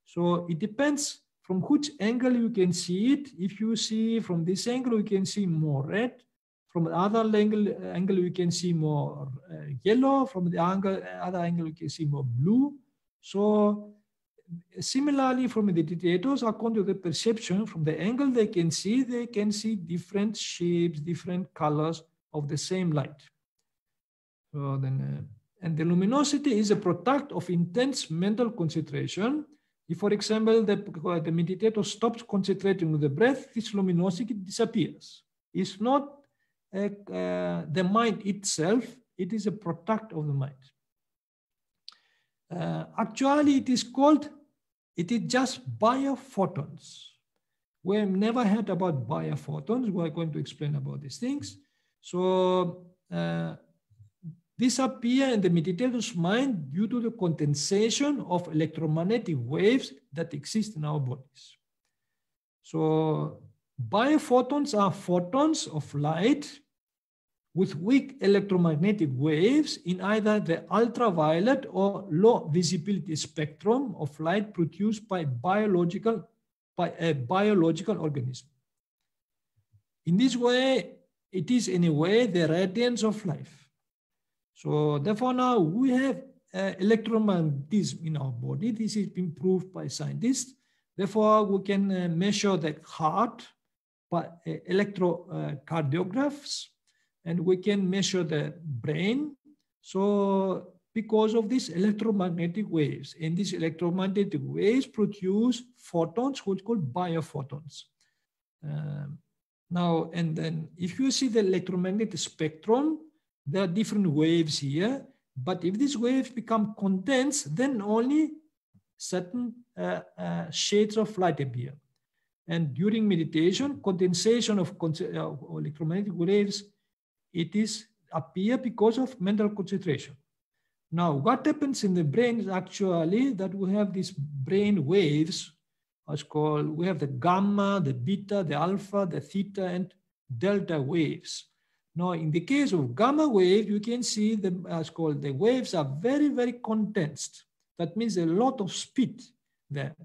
So it depends from which angle you can see it. If you see from this angle, you can see more red. From the other angle you can see more yellow. From the other angle, you can see more blue. So similarly, from the meditators, according to the perception, from the angle they can see different shapes, different colors of the same light. So then, and the luminosity is a product of intense mental concentration. If, for example, the meditator stops concentrating on the breath, this luminosity disappears. It's not the mind itself, it is a product of the mind. Actually, it is just biophotons. We have never heard about biophotons. We are going to explain about these things. So these appear in the meditator's mind due to the condensation of electromagnetic waves that exist in our bodies. So biophotons are photons of light with weak electromagnetic waves in either the ultraviolet or low visibility spectrum of light produced by a biological organism. In this way, it is in a way the radiance of life. So therefore now we have electromagnetism in our body. This has been proved by scientists. Therefore, we can measure the heart by electrocardiographs, and we can measure the brain. So because of these electromagnetic waves, and these electromagnetic waves produce photons, which are called biophotons. Now, and then if you see the electromagnetic spectrum, there are different waves here, but if these waves become condensed, then only certain shades of light appear. And during meditation, condensation of electromagnetic waves it is appear because of mental concentration. Now, what happens in the brain is actually that we have these brain waves, as called, we have the gamma, the beta, the alpha, the theta, and delta waves. Now, in the case of gamma wave, you can see the, as called, the waves are very, very condensed. That means a lot of speed there.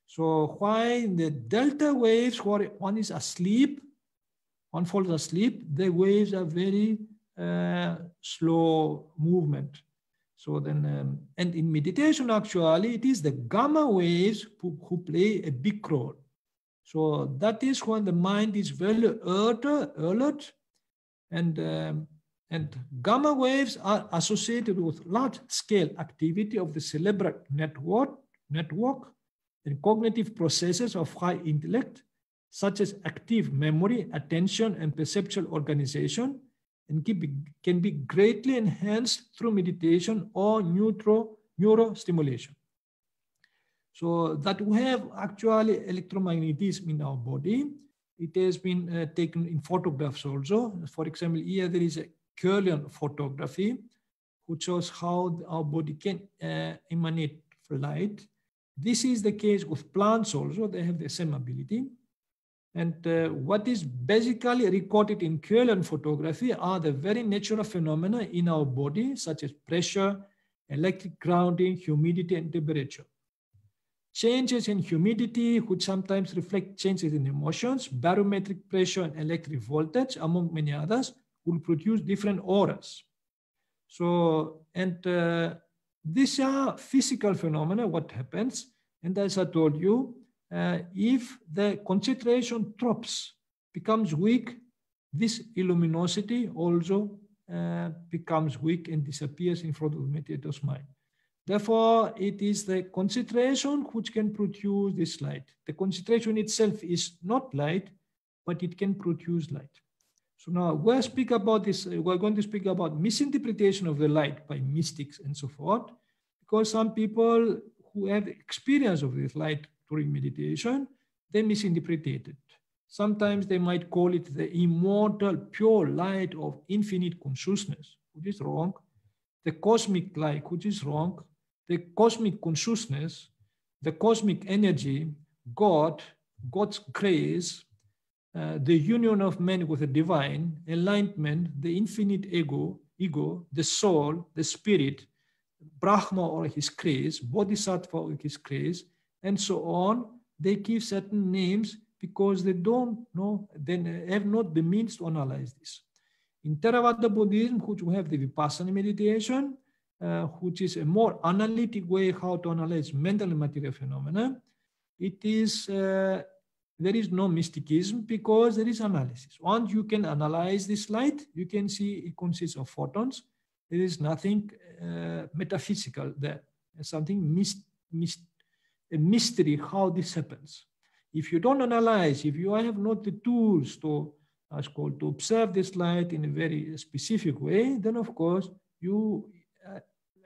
So why in the delta waves, where one is asleep, one falls asleep, the waves are very slow movement. So then, and in meditation, actually, it is the gamma waves who play a big role. So that is when the mind is very alert, and gamma waves are associated with large-scale activity of the cerebral network and cognitive processes of high intellect, such as active memory, attention, and perceptual organization, and can be greatly enhanced through meditation or neurostimulation. So that we have actually electromagnetism in our body. It has been taken in photographs also. For example, here there is a Kerlian photography, which shows how our body can emanate light. This is the case with plants also. They have the same ability. And what is basically recorded in Kerlian photography are the very natural phenomena in our body, such as pressure, electric grounding, humidity, and temperature. Changes in humidity, which sometimes reflect changes in emotions, barometric pressure, and electric voltage, among many others, will produce different auras. So, and these are physical phenomena, what happens. And as I told you, if the concentration drops, becomes weak, this luminosity also becomes weak and disappears in front of the meditator's mind. Therefore, it is the concentration which can produce this light. The concentration itself is not light, but it can produce light. So now we'll speak about this. We're going to speak about misinterpretation of the light by mystics and so forth, because some people who have experience of this light during meditation, they misinterpret it. Sometimes they might call it the immortal pure light of infinite consciousness, which is wrong. The cosmic light, which is wrong. The cosmic consciousness, the cosmic energy, God, God's grace, the union of man with the divine, enlightenment, the infinite ego, the soul, the spirit, Brahma or his grace, Bodhisattva or his grace, and so on. They give certain names because they don't know, they have not the means to analyze this. In Theravada Buddhism, which we have the vipassana meditation, which is a more analytic way how to analyze mental and material phenomena, it is, there is no mysticism because there is analysis. Once you can analyze this light, you can see it consists of photons. There is nothing metaphysical there. There's something a mystery how this happens. If you don't analyze, if you have not the tools to observe this light in a very specific way, then of course you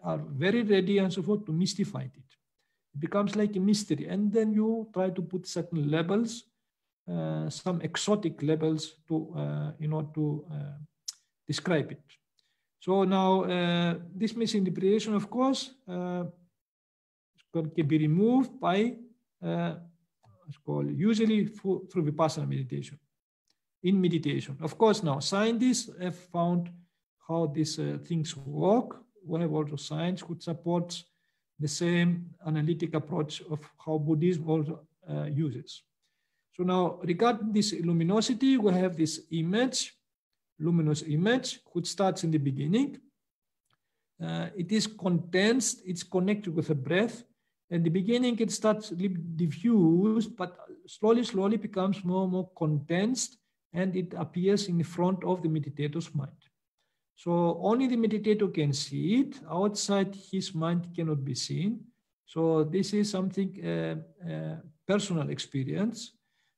are very ready and so forth to mystify it. It becomes like a mystery, and then you try to put certain labels, some exotic labels to describe it. So now this misinterpretation, of course, can be removed by usually through vipassana meditation. In meditation, of course, now scientists have found how these things work. We have also science which supports the same analytic approach of how Buddhism also uses. So now, regarding this luminosity, we have this image, luminous image, which starts in the beginning. It is condensed, it's connected with the breath. At the beginning, it starts diffused, but slowly becomes more condensed, and it appears in the front of the meditator's mind. So only the meditator can see it. Outside his mind cannot be seen. So this is something personal experience.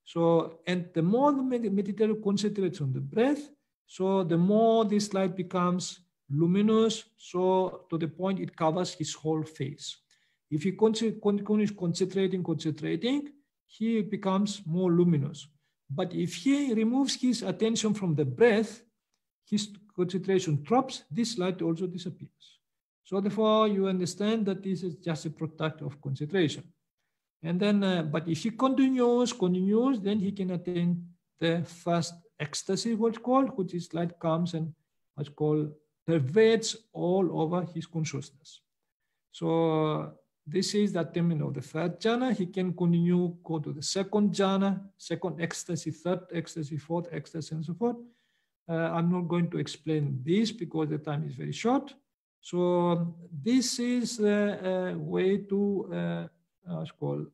So, and the more the meditator concentrates on the breath, so the more this light becomes luminous, so to the point it covers his whole face. If he continues concentrating, he becomes more luminous. But if he removes his attention from the breath, his concentration drops, this light also disappears. So therefore, you understand that this is just a product of concentration. And then, but if he continues, then he can attain the first ecstasy, what's called, which is light comes and what's called pervades all over his consciousness. So this is the attainment of the third jhana. He can continue, go to the second jhana, second ecstasy, third ecstasy, fourth ecstasy, and so forth. I'm not going to explain this because the time is very short. So this is a way to what's called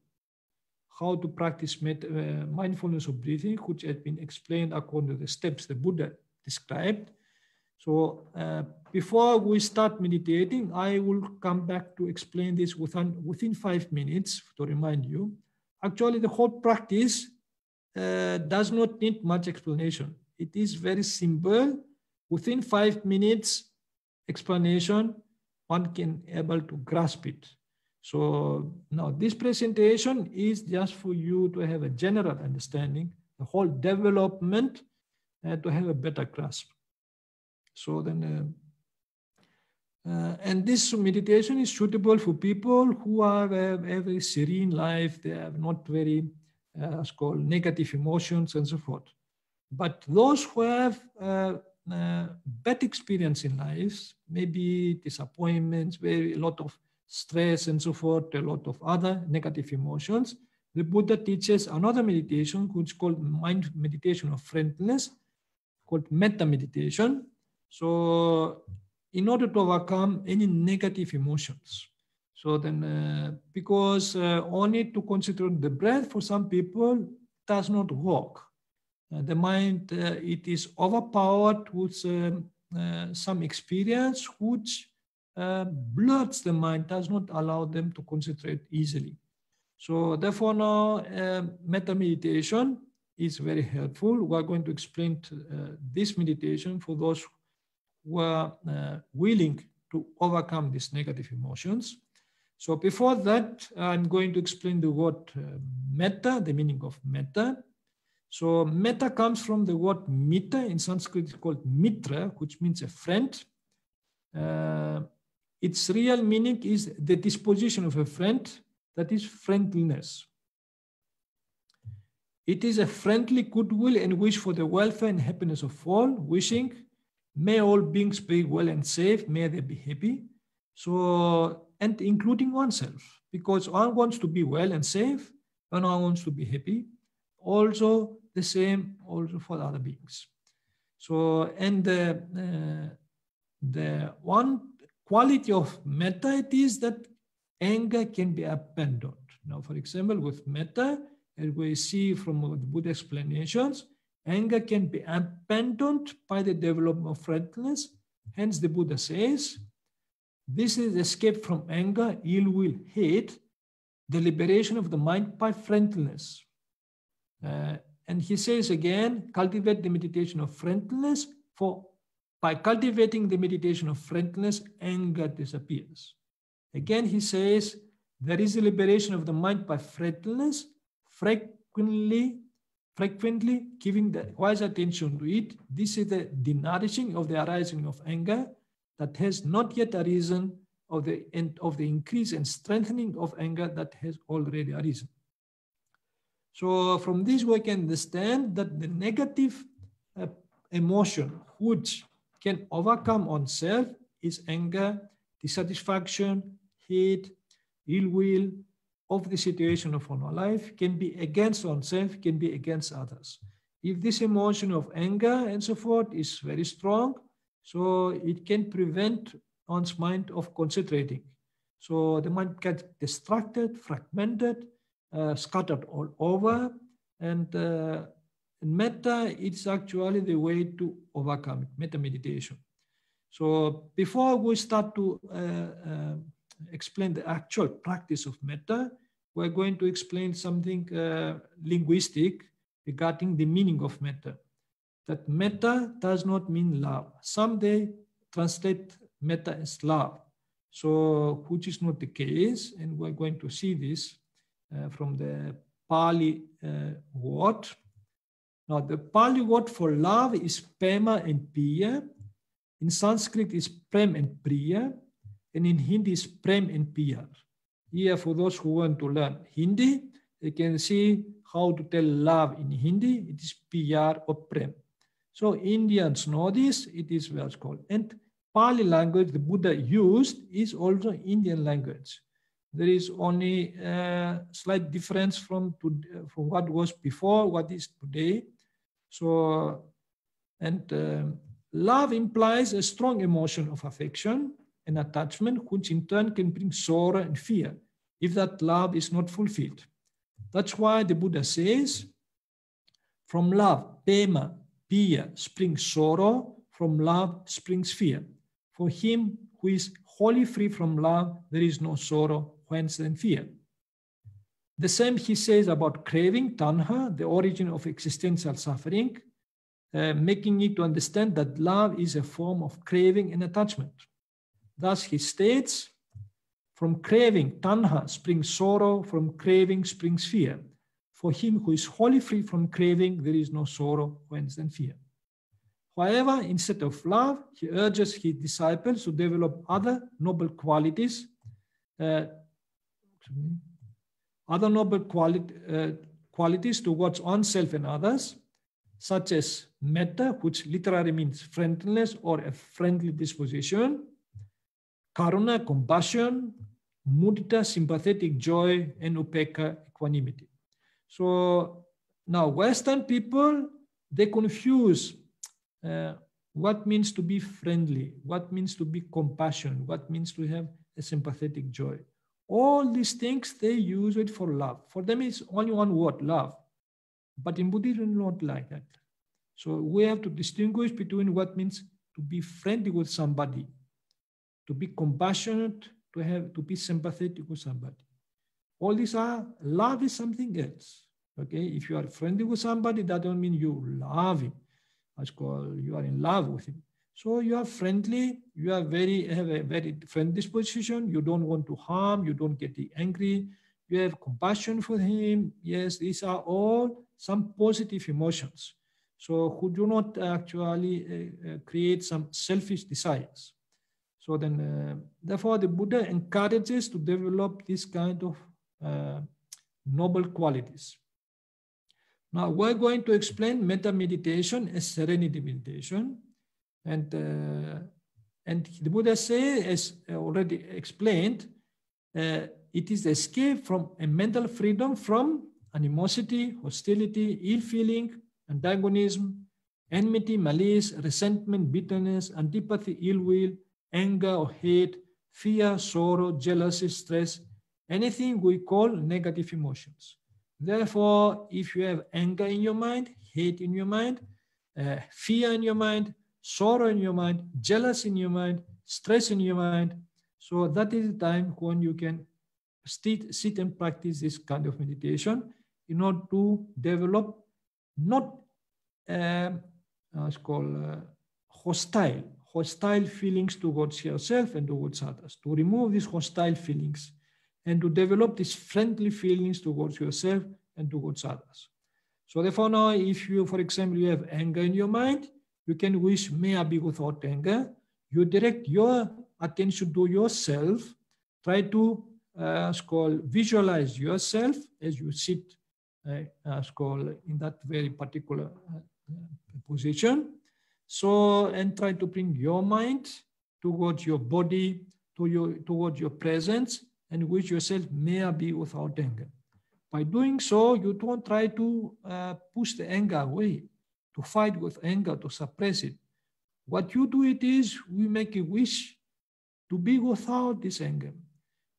how to practice mindfulness of breathing, which has been explained according to the steps the Buddha described. So before we start meditating, I will come back to explain this within 5 minutes to remind you. Actually, the whole practice does not need much explanation. It is very simple. Within 5 minutes explanation, one can able to grasp it. So now this presentation is just for you to have a general understanding, the whole development, and to have a better grasp. So then, and this meditation is suitable for people who have a very serene life. They have not very, what's called negative emotions and so forth. But those who have bad experience in life, maybe disappointments, very a lot of stress and so forth, a lot of other negative emotions, the Buddha teaches another meditation which is called meditation of friendliness, called Mettā meditation. So in order to overcome any negative emotions. So then, because only to concentrate on the breath for some people does not work. The mind, it is overpowered with some experience which blurs the mind, does not allow them to concentrate easily. So therefore now Mettā meditation is very helpful. We are going to explain this meditation for those who are willing to overcome these negative emotions. So before that, I'm going to explain the word Mettā, the meaning of Mettā. So Mettā comes from the word mitra. In Sanskrit it's called mitra, which means a friend. Its real meaning is the disposition of a friend, that is friendliness. It is a friendly goodwill and wish for the welfare and happiness of all, wishing, may all beings be well and safe, may they be happy. So, and including oneself, because one wants to be well and safe, and one wants to be happy. Also the same also for the other beings. So, and the one quality of Mettā, it is that anger can be abandoned. Now, for example, with Mettā, as we see from the Buddha explanations, anger can be abandoned by the development of friendliness. Hence, the Buddha says, this is escape from anger, ill will, hate, the liberation of the mind by friendliness. And he says again, cultivate the meditation of friendliness, for by cultivating the meditation of friendliness, anger disappears. Again, he says, there is a liberation of the mind by friendliness, frequently giving the wise attention to it. This is the denourishing of the arising of anger that has not yet arisen, of the increase and strengthening of anger that has already arisen. So from this we can understand that the negative emotion which can overcome oneself is anger, dissatisfaction, hate, ill will of the situation of our life, can be against oneself, can be against others. If this emotion of anger and so forth is very strong, so it can prevent one's mind of concentrating. So the mind gets distracted, fragmented, scattered all over, and Mettā, it's actually the way to overcome it, Mettā meditation. So before we start to explain the actual practice of Mettā, we're going to explain something linguistic regarding the meaning of Mettā. That Mettā does not mean love. Some they translate Mettā as love, so which is not the case, and we're going to see this from the Pāli word. Now, the Pāli word for love is pema and piya, In Sanskrit is prem and priya, and in Hindi is prem and piyar. Here, for those who want to learn Hindi, you can see how to tell love in Hindi. It is piyar or prem. So Indians know this. It is what's called. And Pāli language the Buddha used is also Indian language. There is only a slight difference from what was before, what is today. So, and love implies a strong emotion of affection and attachment, which in turn can bring sorrow and fear if that love is not fulfilled. That's why the Buddha says, from love, pema, piya, springs sorrow, from love springs fear. For him who is wholly free from love, there is no sorrow, whence then fear. The same he says about craving, tanha, the origin of existential suffering, making it to understand that love is a form of craving and attachment. Thus he states, from craving, tanha, springs sorrow, from craving springs fear. For him who is wholly free from craving, there is no sorrow, whence then fear. However, instead of love, he urges his disciples to develop other noble qualities, qualities towards oneself and others, such as Mettā, which literally means friendliness or a friendly disposition, karuna, compassion, mudita, sympathetic joy, and upekkha, equanimity. So now Western people, they confuse what means to be friendly, what means to be compassionate, what means to have a sympathetic joy. All these things, they use it for love. For them, it's only one word, love. But in Buddhism, not like that. So we have to distinguish between what means to be friendly with somebody, to be compassionate, to be sympathetic with somebody. All these are, love is something else. Okay, if you are friendly with somebody, that doesn't mean you love him. That's called you are in love with him. So you are friendly, you are have a very friendly disposition, you don't want to harm, you don't get angry, you have compassion for him. Yes, these are all some positive emotions. So who do not actually create some selfish desires. So then, therefore, the Buddha encourages to develop this kind of noble qualities. Now, we're going to explain metta meditation as serenity meditation. And the Buddha says, as already explained, it is the escape from a mental freedom from animosity, hostility, ill feeling, antagonism, enmity, malice, resentment, bitterness, antipathy, ill will, anger or hate, fear, sorrow, jealousy, stress, anything we call negative emotions. Therefore, if you have anger in your mind, hate in your mind, fear in your mind, sorrow in your mind, jealous in your mind, stress in your mind, so that is the time when you can sit and practice this kind of meditation in order to develop not it's called hostile feelings towards yourself and towards others, to remove these hostile feelings and to develop these friendly feelings towards yourself and towards others. So therefore now, if you, for example, you have anger in your mind, you can wish, may I be without anger. You direct your attention to yourself. Try to visualize yourself as you sit in that very particular position. So, and try to bring your mind towards your body, towards your presence, and wish yourself, may I be without anger. By doing so, you don't try to push the anger away, to fight with anger, to suppress it. What you do it is, we make a wish to be without this anger.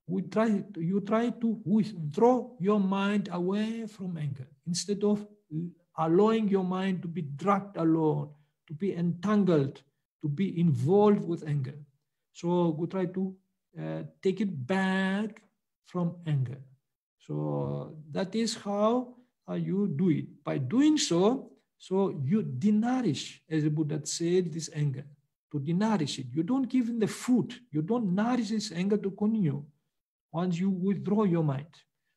You try to withdraw your mind away from anger instead of allowing your mind to be dragged along, to be entangled, to be involved with anger. So we try to take it back from anger. So that is how you do it. By doing so, you denourish, as the Buddha said, this anger. To denourish it. You don't give it the food. You don't nourish this anger to continue. Once you withdraw your mind.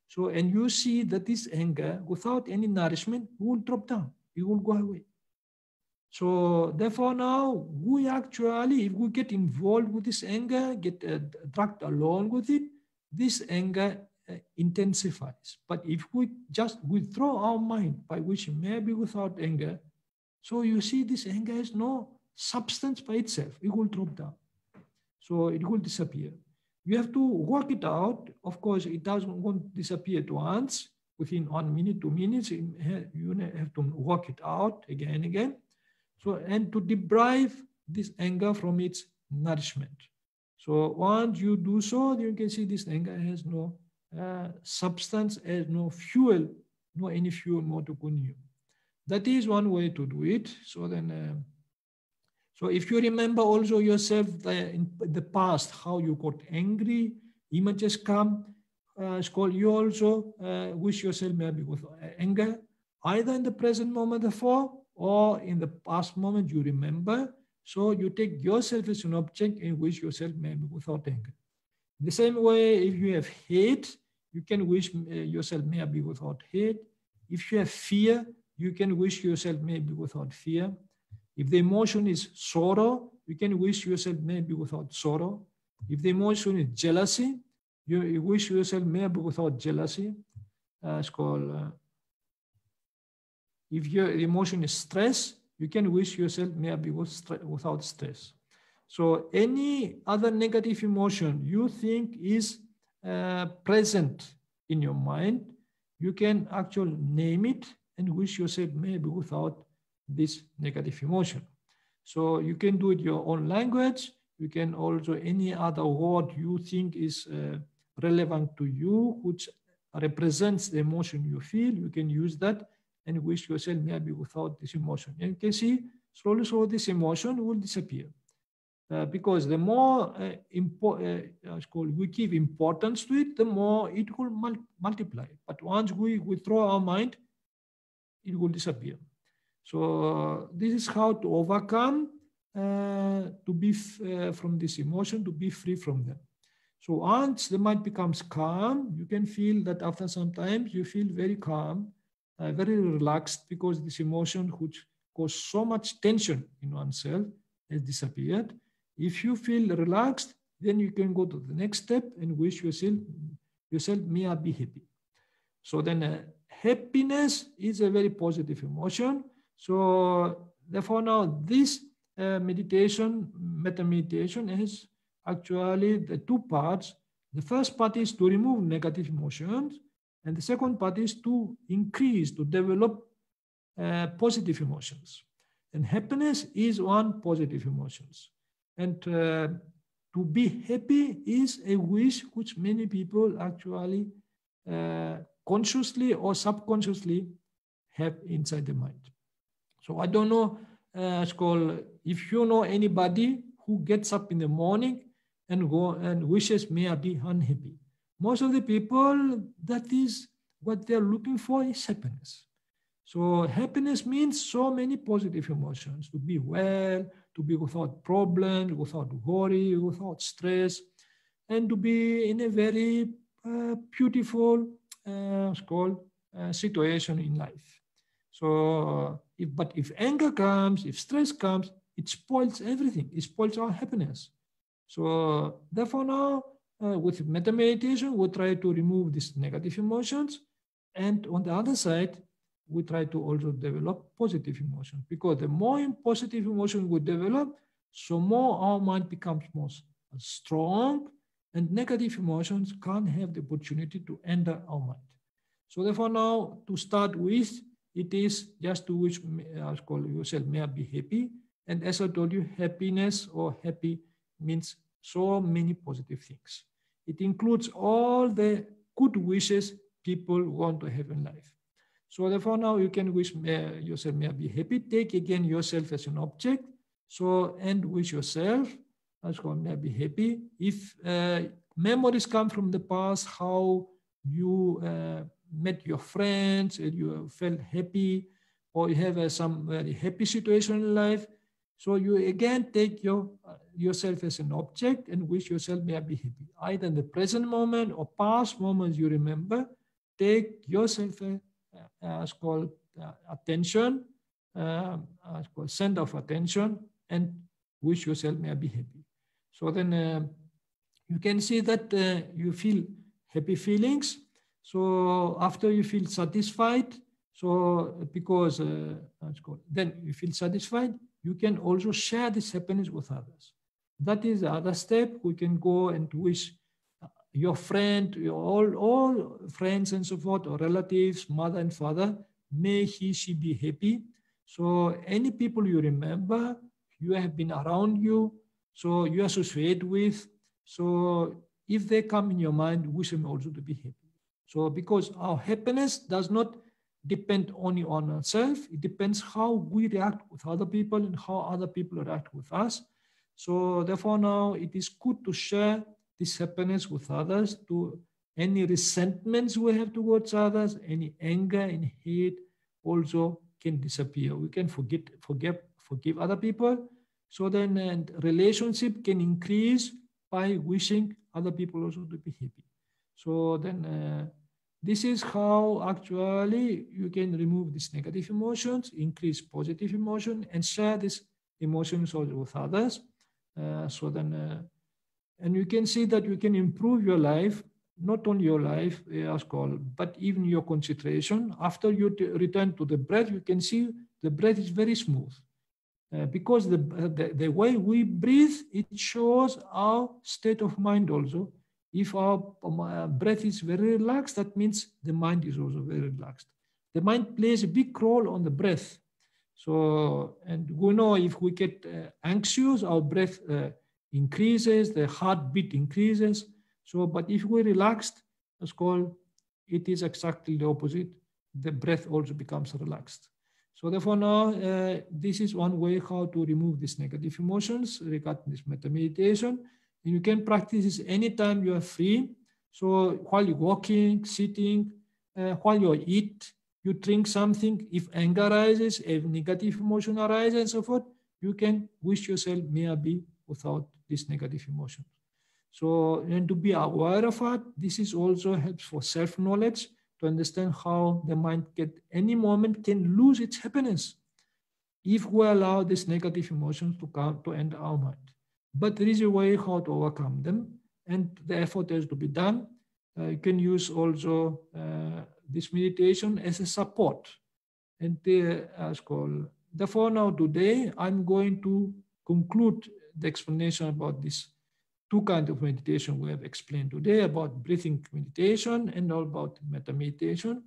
So, and you see that this anger, without any nourishment, will drop down. It will go away. So therefore now, we actually, if we get involved with this anger, get dragged along with it, this anger intensifies. But if we just withdraw our mind by wishing, maybe without anger, so you see this anger has no substance by itself. It will drop down. So it will disappear. You have to work it out. Of course, it won't disappear at once. Within 1 minute, 2 minutes, you have to work it out again and again. So, and to deprive this anger from its nourishment. So once you do so, you can see this anger has no substance, has no fuel, no any fuel more to continue. That is one way to do it. So then, so if you remember also yourself in the past, how you got angry, images come, you also wish yourself maybe with anger, either in the present moment before or in the past moment you remember. So you take yourself as an object and wish yourself maybe without anger. The same way, if you have hate, you can wish yourself maybe without hate. If you have fear, you can wish yourself maybe without fear. If the emotion is sorrow, you can wish yourself maybe without sorrow. If the emotion is jealousy, you wish yourself maybe without jealousy. It's called, if your emotion is stress, you can wish yourself maybe without stress. So any other negative emotion you think is present in your mind, you can actually name it and wish yourself maybe without this negative emotion. So you can do it your own language. You can also any other word you think is relevant to you, which represents the emotion you feel. You can use that and wish yourself maybe without this emotion. And you can see slowly, so this emotion will disappear. Because the more we give importance to it, the more it will multiply. But once we withdraw our mind, it will disappear. So this is how to overcome, to be from this emotion, to be free from them. So once the mind becomes calm, you can feel that after some time, you feel very calm, very relaxed, because this emotion, which caused so much tension in oneself, has disappeared. If you feel relaxed, then you can go to the next step and wish yourself may I be happy. So then happiness is a very positive emotion. So therefore now this meditation, metta meditation, has actually the two parts. The first part is to remove negative emotions, and the second part is to increase, to develop positive emotions. And happiness is one positive emotions. And to be happy is a wish which many people actually consciously or subconsciously have inside the mind. So I don't know, if you know anybody who gets up in the morning and go and wishes may I be unhappy. Most of the people, that is what they're looking for, is happiness. So happiness means so many positive emotions, to be well, to be without problems, without worry, without stress, and to be in a very beautiful situation in life. So, if anger comes, if stress comes, it spoils everything. It spoils our happiness. So therefore now, with metta meditation, we try to remove these negative emotions. And on the other side, we try to also develop positive emotions, because the more positive emotion we develop, so more our mind becomes more strong, and negative emotions can't have the opportunity to enter our mind. So therefore now, to start with, it is just to wish yourself may I be happy. And as I told you, happiness or happy means so many positive things. It includes all the good wishes people want to have in life. So therefore now you can wish yourself may I be happy. Take again yourself as an object. So, and wish yourself may I be happy. If memories come from the past, how you met your friends and you felt happy, or you have some very happy situation in life, so you again take yourself as an object and wish yourself may I be happy. Either in the present moment or past moments you remember, take yourself attention center of attention and wish yourself may be happy. So then you can see that you feel happy feelings. So after you feel satisfied, so because then you feel satisfied, you can also share this happiness with others. That is the other step. We can go and wish your friend, all friends and so forth, or relatives, mother and father, may he, she be happy. So any people you remember, you have been around you, so you associate with, so if they come in your mind, wish them also to be happy. So because our happiness does not depend only on ourselves, it depends how we react with other people and how other people react with us. So therefore now it is good to share this happiness with others, to any resentments we have towards others, any anger and hate also can disappear. We can forgive other people. So then relationship can increase by wishing other people also to be happy. So then this is how actually you can remove these negative emotions, increase positive emotion, and share these emotions also with others. So then, and you can see that you can improve your life, not only your life, but even your concentration. After you return to the breath, you can see the breath is very smooth. Because the way we breathe, it shows our state of mind also. If our breath is very relaxed, that means the mind is also very relaxed. The mind plays a big role on the breath. So, and we know if we get anxious, our breath increases, the heartbeat increases. So, but if we're relaxed, it is exactly the opposite. The breath also becomes relaxed. So therefore now, this is one way how to remove these negative emotions regarding this metta meditation. And you can practice this anytime you are free. So while you're walking, sitting, while you eat, you drink something, if anger arises, if negative emotion arises and so forth, you can wish yourself may I be without this negative emotion. So, and to be aware of it, this is also helps for self-knowledge, to understand how the mind any moment can lose its happiness if we allow these negative emotions to come to enter our mind. But there is a way how to overcome them, and the effort has to be done. You can use also this meditation as a support. And therefore now today, I'm going to conclude the explanation about this two kinds of meditation we have explained today, about breathing meditation and all about metta meditation.